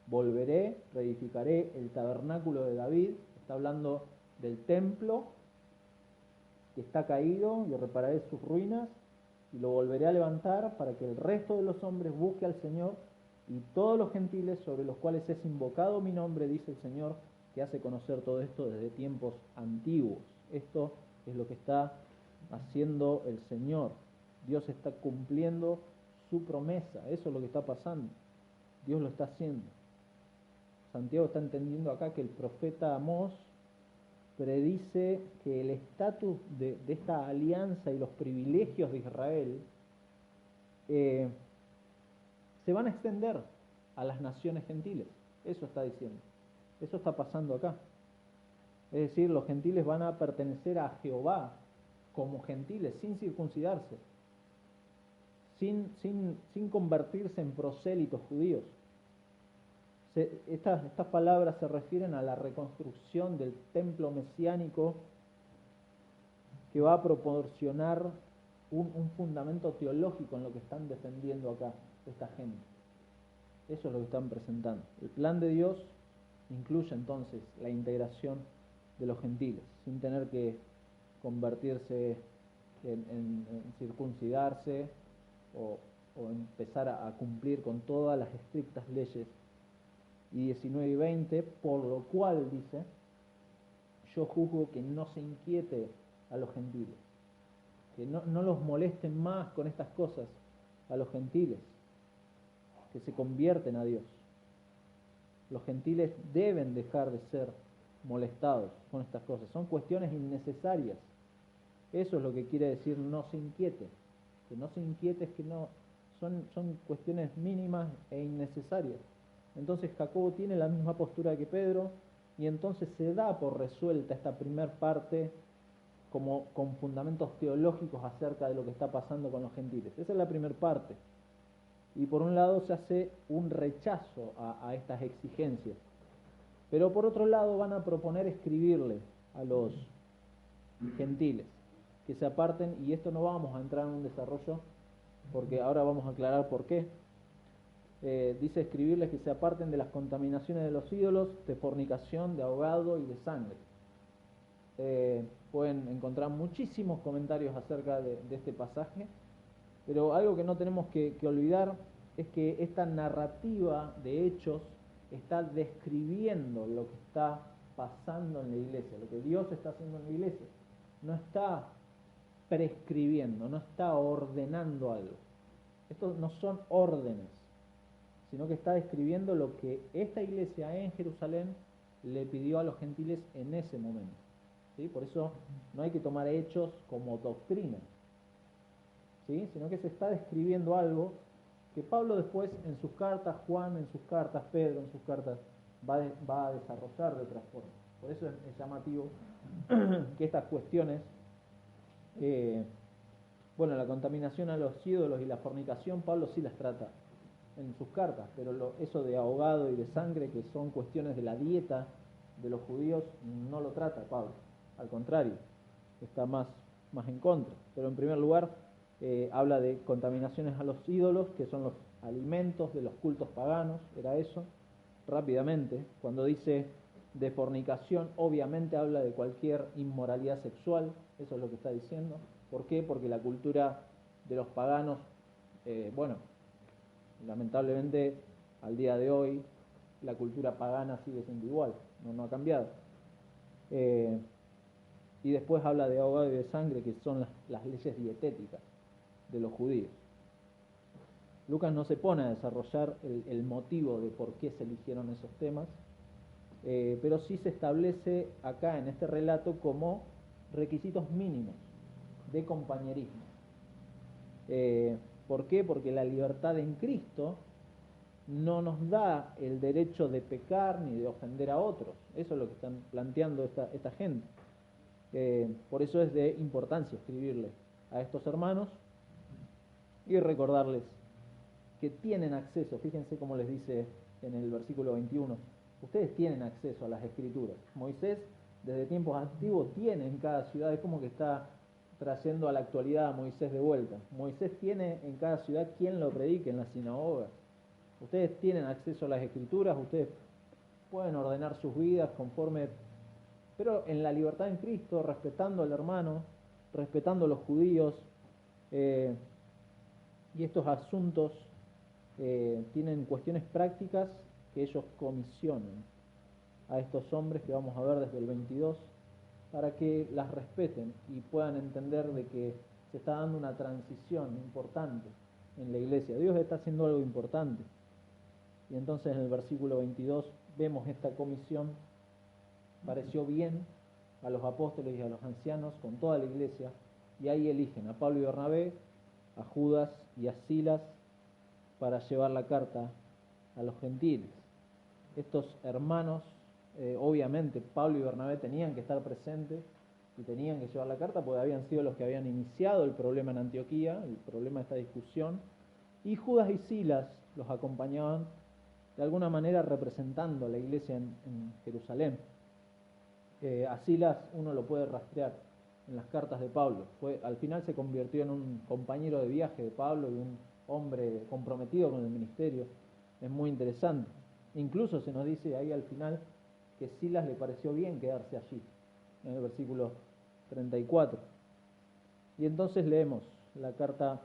Volveré, reedificaré el tabernáculo de David, está hablando del templo que está caído, y repararé sus ruinas y lo volveré a levantar para que el resto de los hombres busque al Señor, y todos los gentiles sobre los cuales es invocado mi nombre, dice el Señor, que hace conocer todo esto desde tiempos antiguos. Esto es lo que está haciendo el Señor. Dios está cumpliendo su promesa, eso es lo que está pasando. Dios lo está haciendo. Santiago está entendiendo acá que el profeta Amós predice que el estatus de esta alianza y los privilegios de Israel se van a extender a las naciones gentiles. Eso está diciendo. Eso está pasando acá. Es decir, los gentiles van a pertenecer a Jehová como gentiles, sin circuncidarse, sin convertirse en prosélitos judíos. Estas palabras se refieren a la reconstrucción del templo mesiánico que va a proporcionar un fundamento teológico en lo que están defendiendo acá esta gente. Eso es lo que están presentando. El plan de Dios incluye entonces la integración de los gentiles, sin tener que convertirse en circuncidarse o empezar a cumplir con todas las estrictas leyes. Y 19 y 20, por lo cual, dice, yo juzgo que no se inquiete a los gentiles, que no los molesten más con estas cosas a los gentiles, que se convierten a Dios. Los gentiles deben dejar de ser molestados con estas cosas, son cuestiones innecesarias. Eso es lo que quiere decir no se inquiete. Que no se inquiete es que no son cuestiones mínimas e innecesarias. Entonces Jacobo tiene la misma postura que Pedro, y entonces se da por resuelta esta primer parte como con fundamentos teológicos acerca de lo que está pasando con los gentiles. Esa es la primera parte. Y por un lado se hace un rechazo a estas exigencias, pero por otro lado van a proponer escribirle a los gentiles que se aparten, y esto no vamos a entrar en un desarrollo porque ahora vamos a aclarar por qué. Dice escribirles que se aparten de las contaminaciones de los ídolos, de fornicación, de ahogado y de sangre. Pueden encontrar muchísimos comentarios acerca de este pasaje, pero algo que no tenemos que olvidar es que esta narrativa de Hechos está describiendo lo que está pasando en la iglesia, lo que Dios está haciendo en la iglesia. No está prescribiendo, no está ordenando algo. Estos no son órdenes, sino que está describiendo lo que esta iglesia en Jerusalén le pidió a los gentiles en ese momento. ¿Sí? Por eso no hay que tomar hechos como doctrina, ¿sí? Sino que se está describiendo algo que Pablo después en sus cartas, Juan en sus cartas, Pedro en sus cartas, va a desarrollar de otra forma. Por eso es llamativo que estas cuestiones, bueno, la contaminación a los ídolos y la fornicación, Pablo sí las trata en sus cartas, pero eso de ahogado y de sangre, que son cuestiones de la dieta de los judíos, no lo trata Pablo. Al contrario, está más en contra. Pero en primer lugar, habla de contaminaciones a los ídolos, que son los alimentos de los cultos paganos, era eso. Rápidamente, cuando dice de fornicación, obviamente habla de cualquier inmoralidad sexual, eso es lo que está diciendo. ¿Por qué? Porque la cultura de los paganos, bueno, lamentablemente al día de hoy la cultura pagana sigue siendo igual, no ha cambiado. Y después habla de ahogado y de sangre, que son las leyes dietéticas de los judíos. Lucas no se pone a desarrollar el motivo de por qué se eligieron esos temas, pero sí se establece acá en este relato como requisitos mínimos de compañerismo. ¿Por qué? Porque la libertad en Cristo no nos da el derecho de pecar ni de ofender a otros. Eso es lo que están planteando esta gente. Por eso es de importancia escribirle a estos hermanos y recordarles que tienen acceso. Fíjense cómo les dice en el versículo 21, ustedes tienen acceso a las escrituras. Moisés desde tiempos antiguos tiene en cada ciudad, es como que está trayendo a la actualidad a Moisés de vuelta. Moisés tiene en cada ciudad quien lo predique en la sinagoga. Ustedes tienen acceso a las escrituras, ustedes pueden ordenar sus vidas conforme, pero en la libertad en Cristo, respetando al hermano, respetando a los judíos, y estos asuntos tienen cuestiones prácticas que ellos comisionan a estos hombres que vamos a ver desde el 22, para que las respeten y puedan entender de que se está dando una transición importante en la iglesia. Dios está haciendo algo importante. Y entonces en el versículo 22 vemos esta comisión. Pareció bien a los apóstoles y a los ancianos con toda la iglesia, y ahí eligen a Pablo y Bernabé, a Judas y a Silas para llevar la carta a los gentiles. Estos hermanos, obviamente Pablo y Bernabé tenían que estar presentes y tenían que llevar la carta porque habían sido los que habían iniciado el problema en Antioquía, el problema de esta discusión, y Judas y Silas los acompañaban de alguna manera representando a la iglesia en Jerusalén. A Silas uno lo puede rastrear en las cartas de Pablo. Al final se convirtió en un compañero de viaje de Pablo y un hombre comprometido con el ministerio. Es muy interesante. Incluso se nos dice ahí al final que Silas le pareció bien quedarse allí, en el versículo 34. Y entonces leemos la carta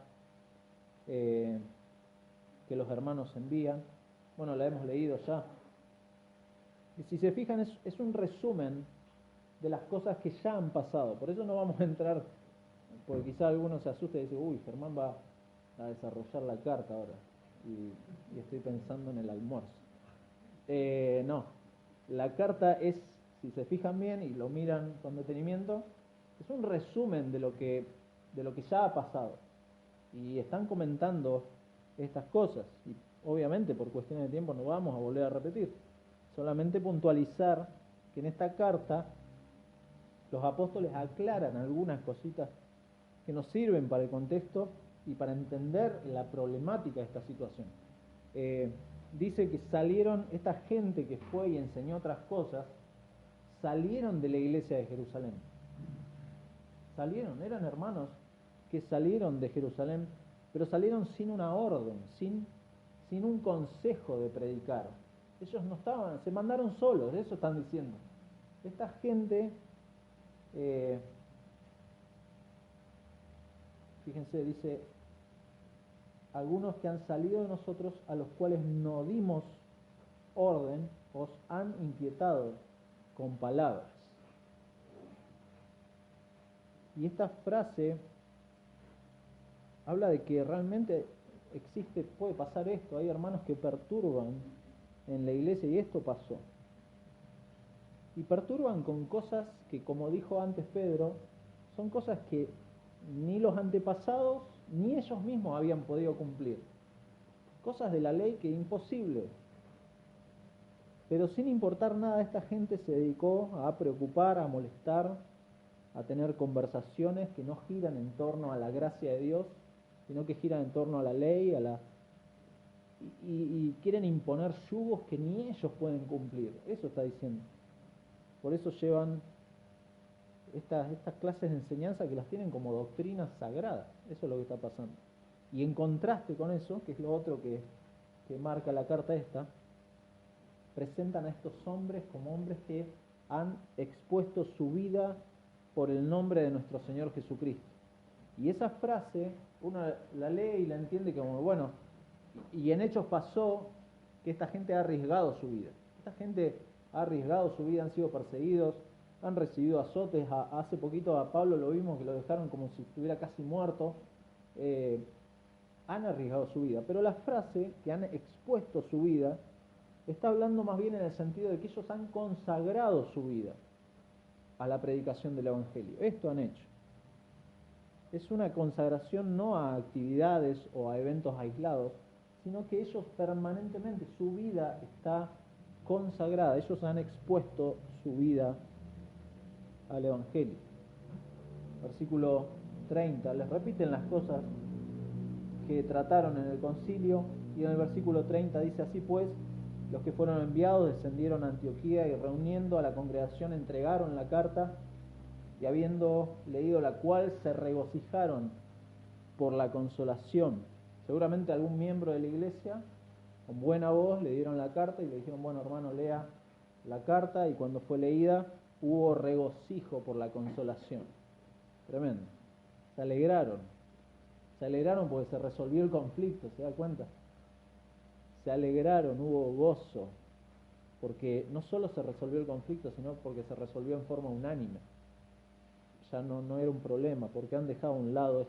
que los hermanos envían. Bueno, la hemos leído ya. Y si se fijan, es un resumen de las cosas que ya han pasado. Por eso no vamos a entrar, porque quizá alguno se asuste y dice, uy, Germán va a desarrollar la carta ahora, y estoy pensando en el almuerzo. No, la carta es, si se fijan bien y lo miran con detenimiento, es un resumen de lo que ya ha pasado. Y están comentando estas cosas, y obviamente por cuestiones de tiempo no vamos a volver a repetir. Solamente puntualizar que en esta carta los apóstoles aclaran algunas cositas que nos sirven para el contexto y para entender la problemática de esta situación. Dice que salieron, esta gente que fue y enseñó otras cosas, salieron de la iglesia de Jerusalén. Eran hermanos que salieron de Jerusalén, pero salieron sin una orden, sin un consejo de predicar. Ellos no estaban, se mandaron solos, eso están diciendo. Esta gente, fíjense, dice, algunos que han salido de nosotros, a los cuales no dimos orden, os han inquietado con palabras. Y esta frase habla de que realmente existe, puede pasar esto, hay hermanos que perturban en la iglesia y esto pasó. Y perturban con cosas que, como dijo antes Pedro, son cosas que ni los antepasados ni ellos mismos habían podido cumplir. Cosas de la ley que imposible. Pero sin importar nada, esta gente se dedicó a preocupar, a molestar, a tener conversaciones que no giran en torno a la gracia de Dios, sino que giran en torno a la ley, y quieren imponer yugos que ni ellos pueden cumplir. Eso está diciendo. Por eso llevan estas clases de enseñanza que las tienen como doctrinas sagradas. Eso es lo que está pasando. Y en contraste con eso, que es lo otro que marca la carta esta, presentan a estos hombres como hombres que han expuesto su vida por el nombre de nuestro Señor Jesucristo. Y esa frase uno la lee y la entiende como, bueno, y en Hechos pasó que esta gente ha arriesgado su vida. Esta gente ha arriesgado su vida, han sido perseguidos, han recibido azotes. Hace poquito a Pablo lo vimos que lo dejaron como si estuviera casi muerto. Han arriesgado su vida. Pero la frase que han expuesto su vida está hablando más bien en el sentido de que ellos han consagrado su vida a la predicación del Evangelio. Esto han hecho. Es una consagración no a actividades o a eventos aislados, sino que ellos permanentemente, su vida está consagrada. Ellos han expuesto su vida al Evangelio. Versículo 30, les repiten las cosas que trataron en el concilio, y en el versículo 30 dice: así pues, los que fueron enviados descendieron a Antioquía y reuniendo a la congregación entregaron la carta, y habiendo leído la cual se regocijaron por la consolación. Seguramente algún miembro de la iglesia con buena voz le dieron la carta y le dijeron: bueno, hermano, lea la carta, y cuando fue leída hubo regocijo por la consolación. Tremendo. Se alegraron porque se resolvió el conflicto, ¿se da cuenta? Se alegraron, hubo gozo, porque no solo se resolvió el conflicto, sino porque se resolvió en forma unánime. Ya no era un problema, porque han dejado a un lado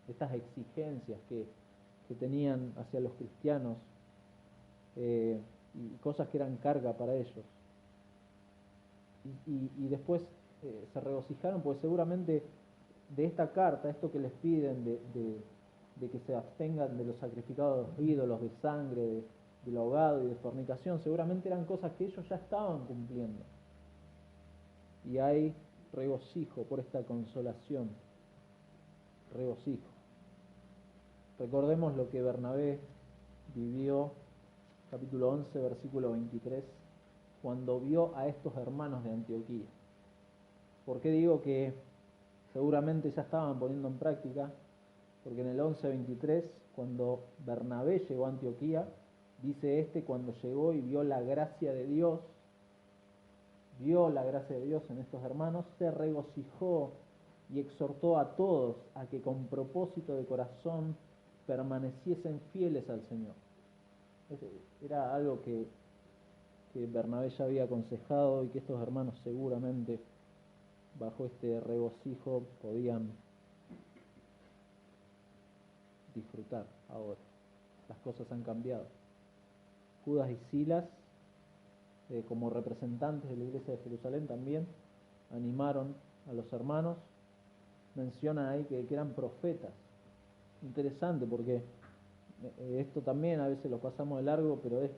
estas exigencias que tenían hacia los cristianos, y cosas que eran carga para ellos. Y después se regocijaron, porque seguramente de esta carta, esto que les piden de que se abstengan de los sacrificados ídolos, de sangre, del ahogado y de fornicación, seguramente eran cosas que ellos ya estaban cumpliendo. Y hay regocijo por esta consolación. Regocijo. Recordemos lo que Bernabé vivió, capítulo 11, versículo 23, cuando vio a estos hermanos de Antioquía. ¿Por qué digo que seguramente ya estaban poniendo en práctica? Porque en el 11:23, cuando Bernabé llegó a Antioquía, dice cuando llegó y vio la gracia de Dios, en estos hermanos, se regocijó y exhortó a todos a que con propósito de corazón permaneciesen fieles al Señor. Era algo que Bernabé ya había aconsejado, y que estos hermanos seguramente bajo este regocijo podían disfrutar ahora. Las cosas han cambiado. Judas y Silas, como representantes de la iglesia de Jerusalén, también animaron a los hermanos. Mencionan ahí que eran profetas. Interesante, porque esto también a veces lo pasamos de largo, pero es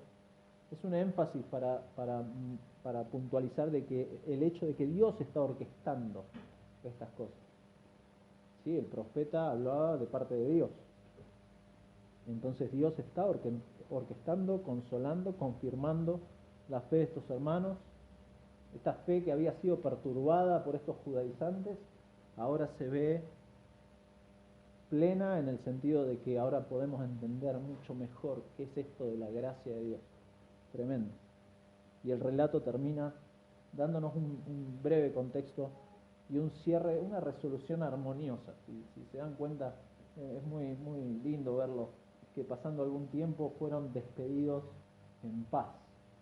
un énfasis para puntualizar de que el hecho de que Dios está orquestando estas cosas. ¿Sí? El profeta hablaba de parte de Dios. Entonces Dios está orquestando, consolando, confirmando la fe de estos hermanos. Esta fe que había sido perturbada por estos judaizantes, ahora se ve plena, en el sentido de que ahora podemos entender mucho mejor qué es esto de la gracia de Dios. Tremendo. Y el relato termina dándonos un breve contexto y un cierre, una resolución armoniosa. Si se dan cuenta, es muy, muy lindo verlo, que pasando algún tiempo fueron despedidos en paz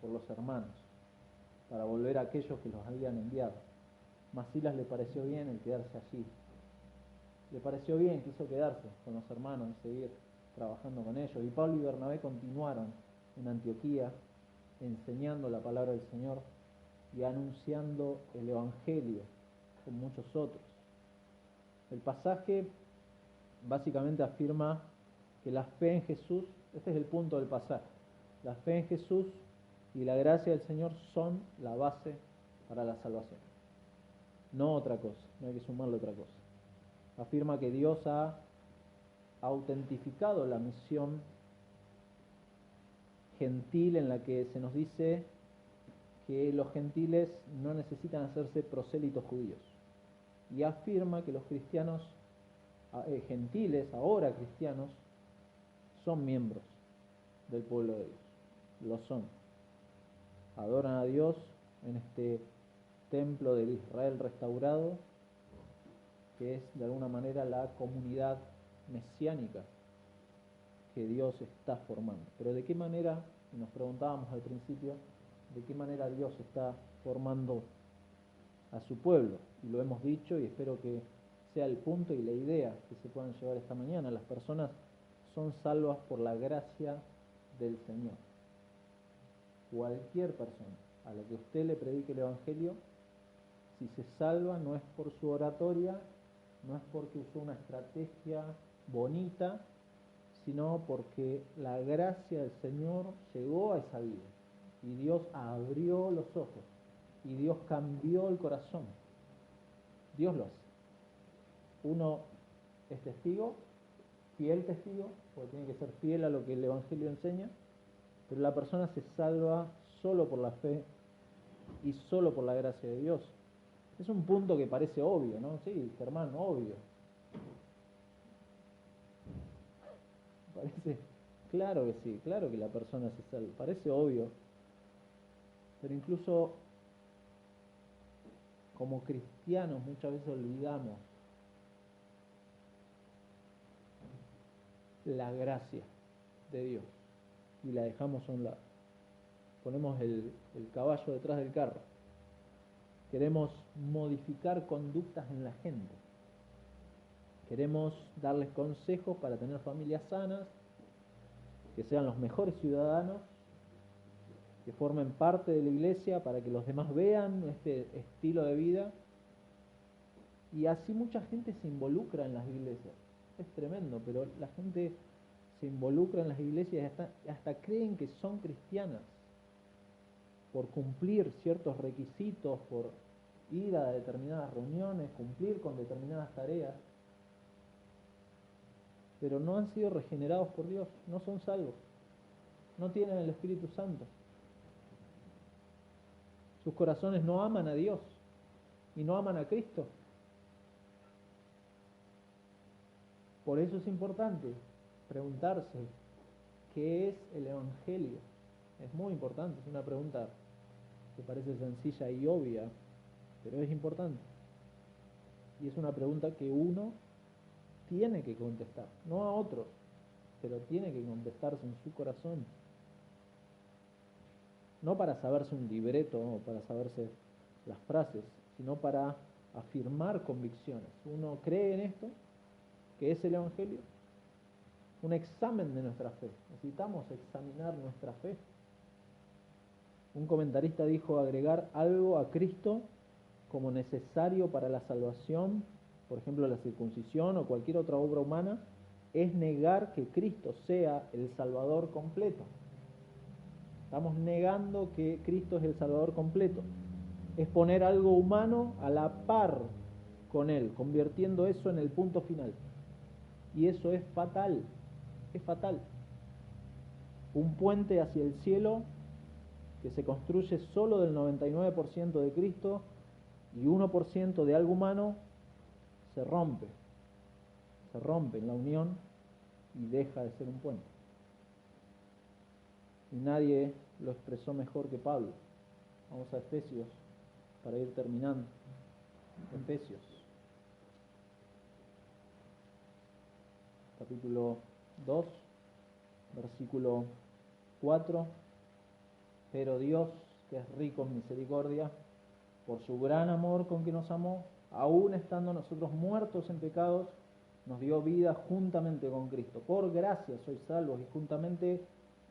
por los hermanos, para volver a aquellos que los habían enviado. mas Silas le pareció bien el quedarse allí. Le pareció bien, quiso quedarse con los hermanos y seguir trabajando con ellos. Y Pablo y Bernabé continuaron en Antioquía enseñando la palabra del Señor y anunciando el Evangelio con muchos otros. El pasaje básicamente afirma que la fe en Jesús, este es el punto del pasaje, la fe en Jesús y la gracia del Señor son la base para la salvación. No otra cosa, no hay que sumarle otra cosa. Afirma que Dios ha autentificado la misión gentil en la que se nos dice que los gentiles no necesitan hacerse prosélitos judíos. Y afirma que los cristianos gentiles, ahora cristianos, son miembros del pueblo de Dios. Lo son. Adoran a Dios en este templo del Israel restaurado, que es de alguna manera la comunidad mesiánica que Dios está formando. Pero ¿de qué manera, nos preguntábamos al principio, de qué manera Dios está formando a su pueblo? Y lo hemos dicho y espero que sea el punto y la idea que se puedan llevar esta mañana. Las personas son salvas por la gracia del Señor. Cualquier persona a la que usted le predique el Evangelio, si se salva no es por su oratoria, no es porque usó una estrategia bonita, sino porque la gracia del Señor llegó a esa vida y Dios abrió los ojos y Dios cambió el corazón. Dios lo hace. Uno es testigo, fiel testigo, porque tiene que ser fiel a lo que el Evangelio enseña, pero la persona se salva solo por la fe y solo por la gracia de Dios. Es un punto que parece obvio, ¿no? Sí, hermano, obvio. Parece, claro que sí, claro que la persona se salva, parece obvio, pero incluso como cristianos muchas veces olvidamos la gracia de Dios y la dejamos a un lado. Ponemos el caballo detrás del carro. Queremos modificar conductas en la gente. Queremos darles consejos para tener familias sanas, que sean los mejores ciudadanos, que formen parte de la iglesia para que los demás vean este estilo de vida. Y así mucha gente se involucra en las iglesias. Es tremendo, pero la gente se involucra en las iglesias y hasta creen que son cristianas por cumplir ciertos requisitos, por ir a determinadas reuniones, cumplir con determinadas tareas, pero no han sido regenerados por Dios, no son salvos, no tienen el Espíritu Santo. Sus corazones no aman a Dios y no aman a Cristo. Por eso es importante preguntarse qué es el Evangelio. Es muy importante, es una pregunta que parece sencilla y obvia, pero es importante. Y es una pregunta que uno tiene que contestar, no a otros, pero tiene que contestarse en su corazón. No para saberse un libreto o para saberse las frases, sino para afirmar convicciones. Uno cree en esto, que es el Evangelio, un examen de nuestra fe. Necesitamos examinar nuestra fe. Un comentarista dijo: agregar algo a Cristo como necesario para la salvación, por ejemplo la circuncisión o cualquier otra obra humana, es negar que Cristo sea el Salvador completo. Estamos negando que Cristo es el Salvador completo. Es poner algo humano a la par con Él, convirtiendo eso en el punto final. Y eso es fatal, es fatal. Un puente hacia el cielo que se construye solo del 99% de Cristo y 1% de algo humano, se rompe en la unión y deja de ser un puente. Y nadie lo expresó mejor que Pablo. Vamos a Efesios para ir terminando. Efesios, capítulo 2, versículo 4. Pero Dios, que es rico en misericordia, por su gran amor con que nos amó, aún estando nosotros muertos en pecados, nos dio vida juntamente con Cristo. Por gracia sois salvos y juntamente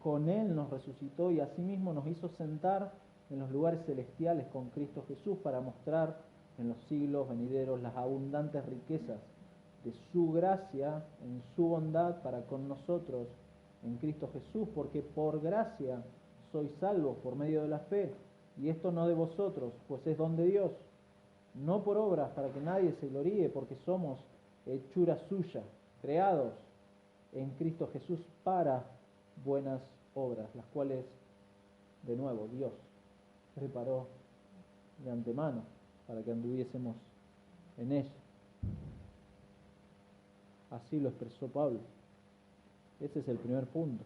con Él nos resucitó y asimismo nos hizo sentar en los lugares celestiales con Cristo Jesús para mostrar en los siglos venideros las abundantes riquezas de su gracia en su bondad para con nosotros en Cristo Jesús, porque por gracia sois salvos por medio de la fe, y esto no de vosotros, pues es don de Dios, no por obras para que nadie se gloríe, porque somos hechura suya, creados en Cristo Jesús para buenas obras, las cuales, de nuevo, Dios preparó de antemano para que anduviésemos en ella. Así lo expresó Pablo. Ese es el primer punto.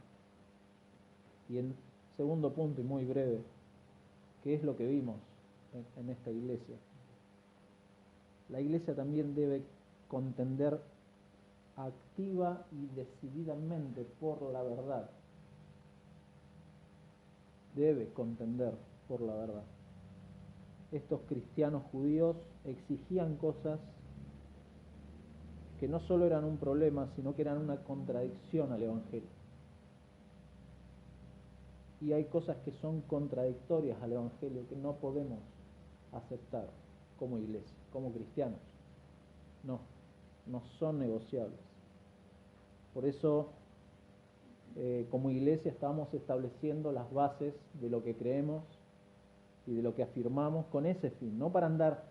Y el segundo punto, y muy breve, ¿qué es lo que vimos en esta iglesia? La iglesia también debe contender activa y decididamente por la verdad. Debe contender por la verdad. Estos cristianos judíos exigían cosas que no solo eran un problema, sino que eran una contradicción al Evangelio. Y hay cosas que son contradictorias al Evangelio que no podemos aceptar como iglesia, como cristianos. No son negociables. Por eso, como iglesia estamos estableciendo las bases de lo que creemos y de lo que afirmamos con ese fin, no para andar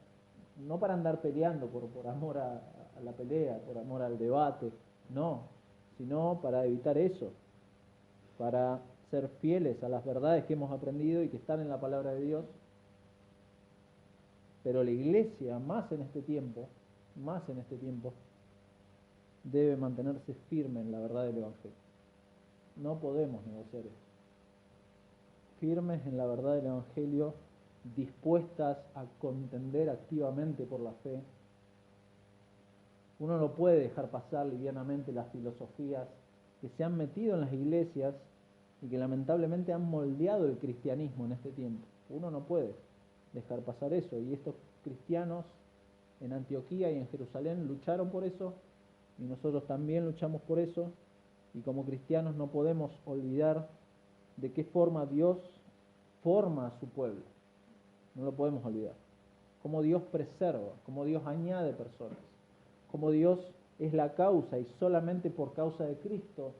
peleando por amor a la pelea, por amor al debate, no, sino para evitar eso, para ser fieles a las verdades que hemos aprendido y que están en la palabra de Dios. Pero la iglesia, más en este tiempo, debe mantenerse firme en la verdad del Evangelio. No podemos negociar eso. Firmes en la verdad del Evangelio, dispuestas a contender activamente por la fe. Uno no puede dejar pasar livianamente las filosofías que se han metido en las iglesias y que lamentablemente han moldeado el cristianismo en este tiempo. Uno no puede dejar pasar eso, y estos cristianos en Antioquía y en Jerusalén lucharon por eso, y nosotros también luchamos por eso, y como cristianos no podemos olvidar de qué forma Dios forma a su pueblo. No lo podemos olvidar. Cómo Dios preserva, cómo Dios añade personas, cómo Dios es la causa, y solamente por causa de Cristo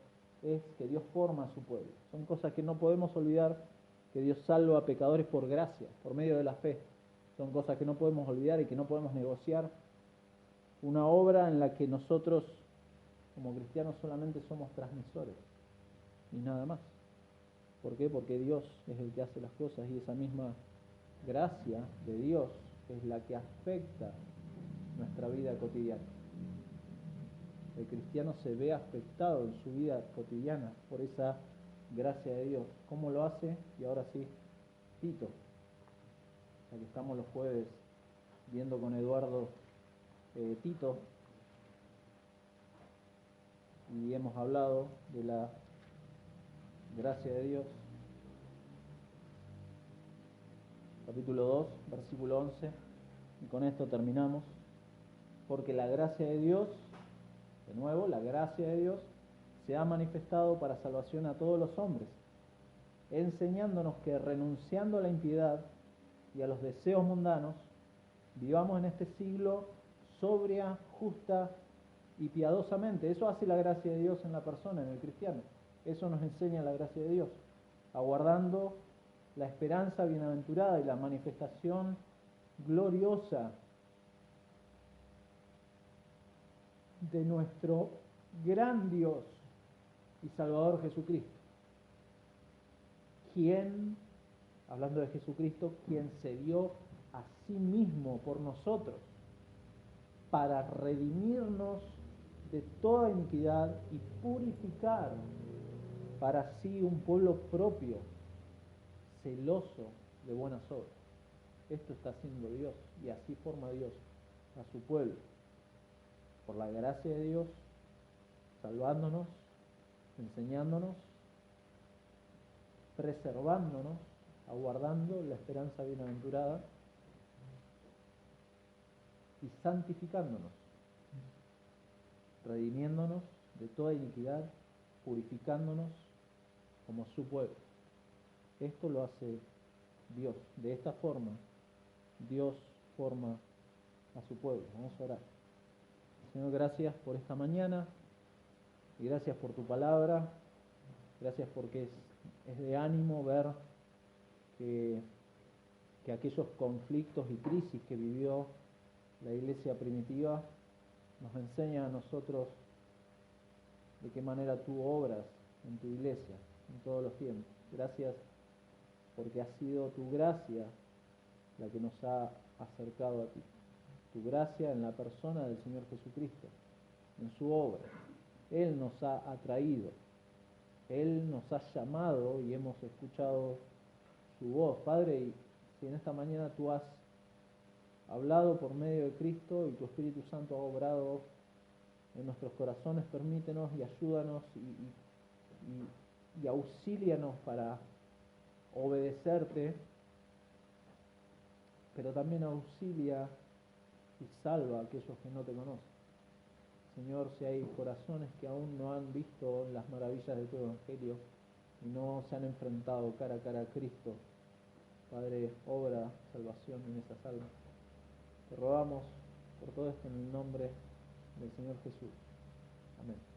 es que Dios forma a su pueblo. Son cosas que no podemos olvidar, que Dios salva a pecadores por gracia, por medio de la fe. Son cosas que no podemos olvidar y que no podemos negociar. Una obra en la que nosotros, como cristianos, solamente somos transmisores y nada más. ¿Por qué? Porque Dios es el que hace las cosas, y esa misma gracia de Dios es la que afecta nuestra vida cotidiana. El cristiano se ve afectado en su vida cotidiana por esa gracia de Dios. ¿Cómo lo hace? Y ahora sí, Tito. Aquí estamos los jueves viendo con Eduardo Tito, y hemos hablado de la gracia de Dios. Capítulo 2, versículo 11, y con esto terminamos. Porque la gracia de Dios, de nuevo, la gracia de Dios se ha manifestado para salvación a todos los hombres, enseñándonos que renunciando a la impiedad y a los deseos mundanos, vivamos en este siglo sobria, justa y piadosamente. Eso hace la gracia de Dios en la persona, en el cristiano. Eso nos enseña la gracia de Dios, aguardando la esperanza bienaventurada y la manifestación gloriosa de nuestro gran Dios y Salvador Jesucristo, quien, hablando de Jesucristo, quien se dio a sí mismo por nosotros para redimirnos de toda iniquidad y purificar para sí un pueblo propio, celoso de buenas obras. Esto está haciendo Dios, y así forma Dios a su pueblo, por la gracia de Dios, salvándonos, enseñándonos, preservándonos, aguardando la esperanza bienaventurada santificándonos, redimiéndonos de toda iniquidad, purificándonos como su pueblo. Esto lo hace Dios. De esta forma, Dios forma a su pueblo. Vamos a orar. Señor, gracias por esta mañana y gracias por tu palabra. Gracias porque es de ánimo ver que aquellos conflictos y crisis que vivió la iglesia primitiva nos enseña a nosotros de qué manera tú obras en tu iglesia en todos los tiempos. Gracias porque ha sido tu gracia la que nos ha acercado a ti. Tu gracia en la persona del Señor Jesucristo, en su obra. Él nos ha atraído, Él nos ha llamado y hemos escuchado su voz. Padre, y si en esta mañana tú has hablado por medio de Cristo y tu Espíritu Santo ha obrado en nuestros corazones, permítenos y ayúdanos y auxílianos para obedecerte, pero también auxilia y salva a aquellos que no te conocen. Señor, si hay corazones que aún no han visto las maravillas de tu Evangelio y no se han enfrentado cara a cara a Cristo, Padre, obra salvación en esas almas. Te rogamos por todo esto en el nombre del Señor Jesús. Amén.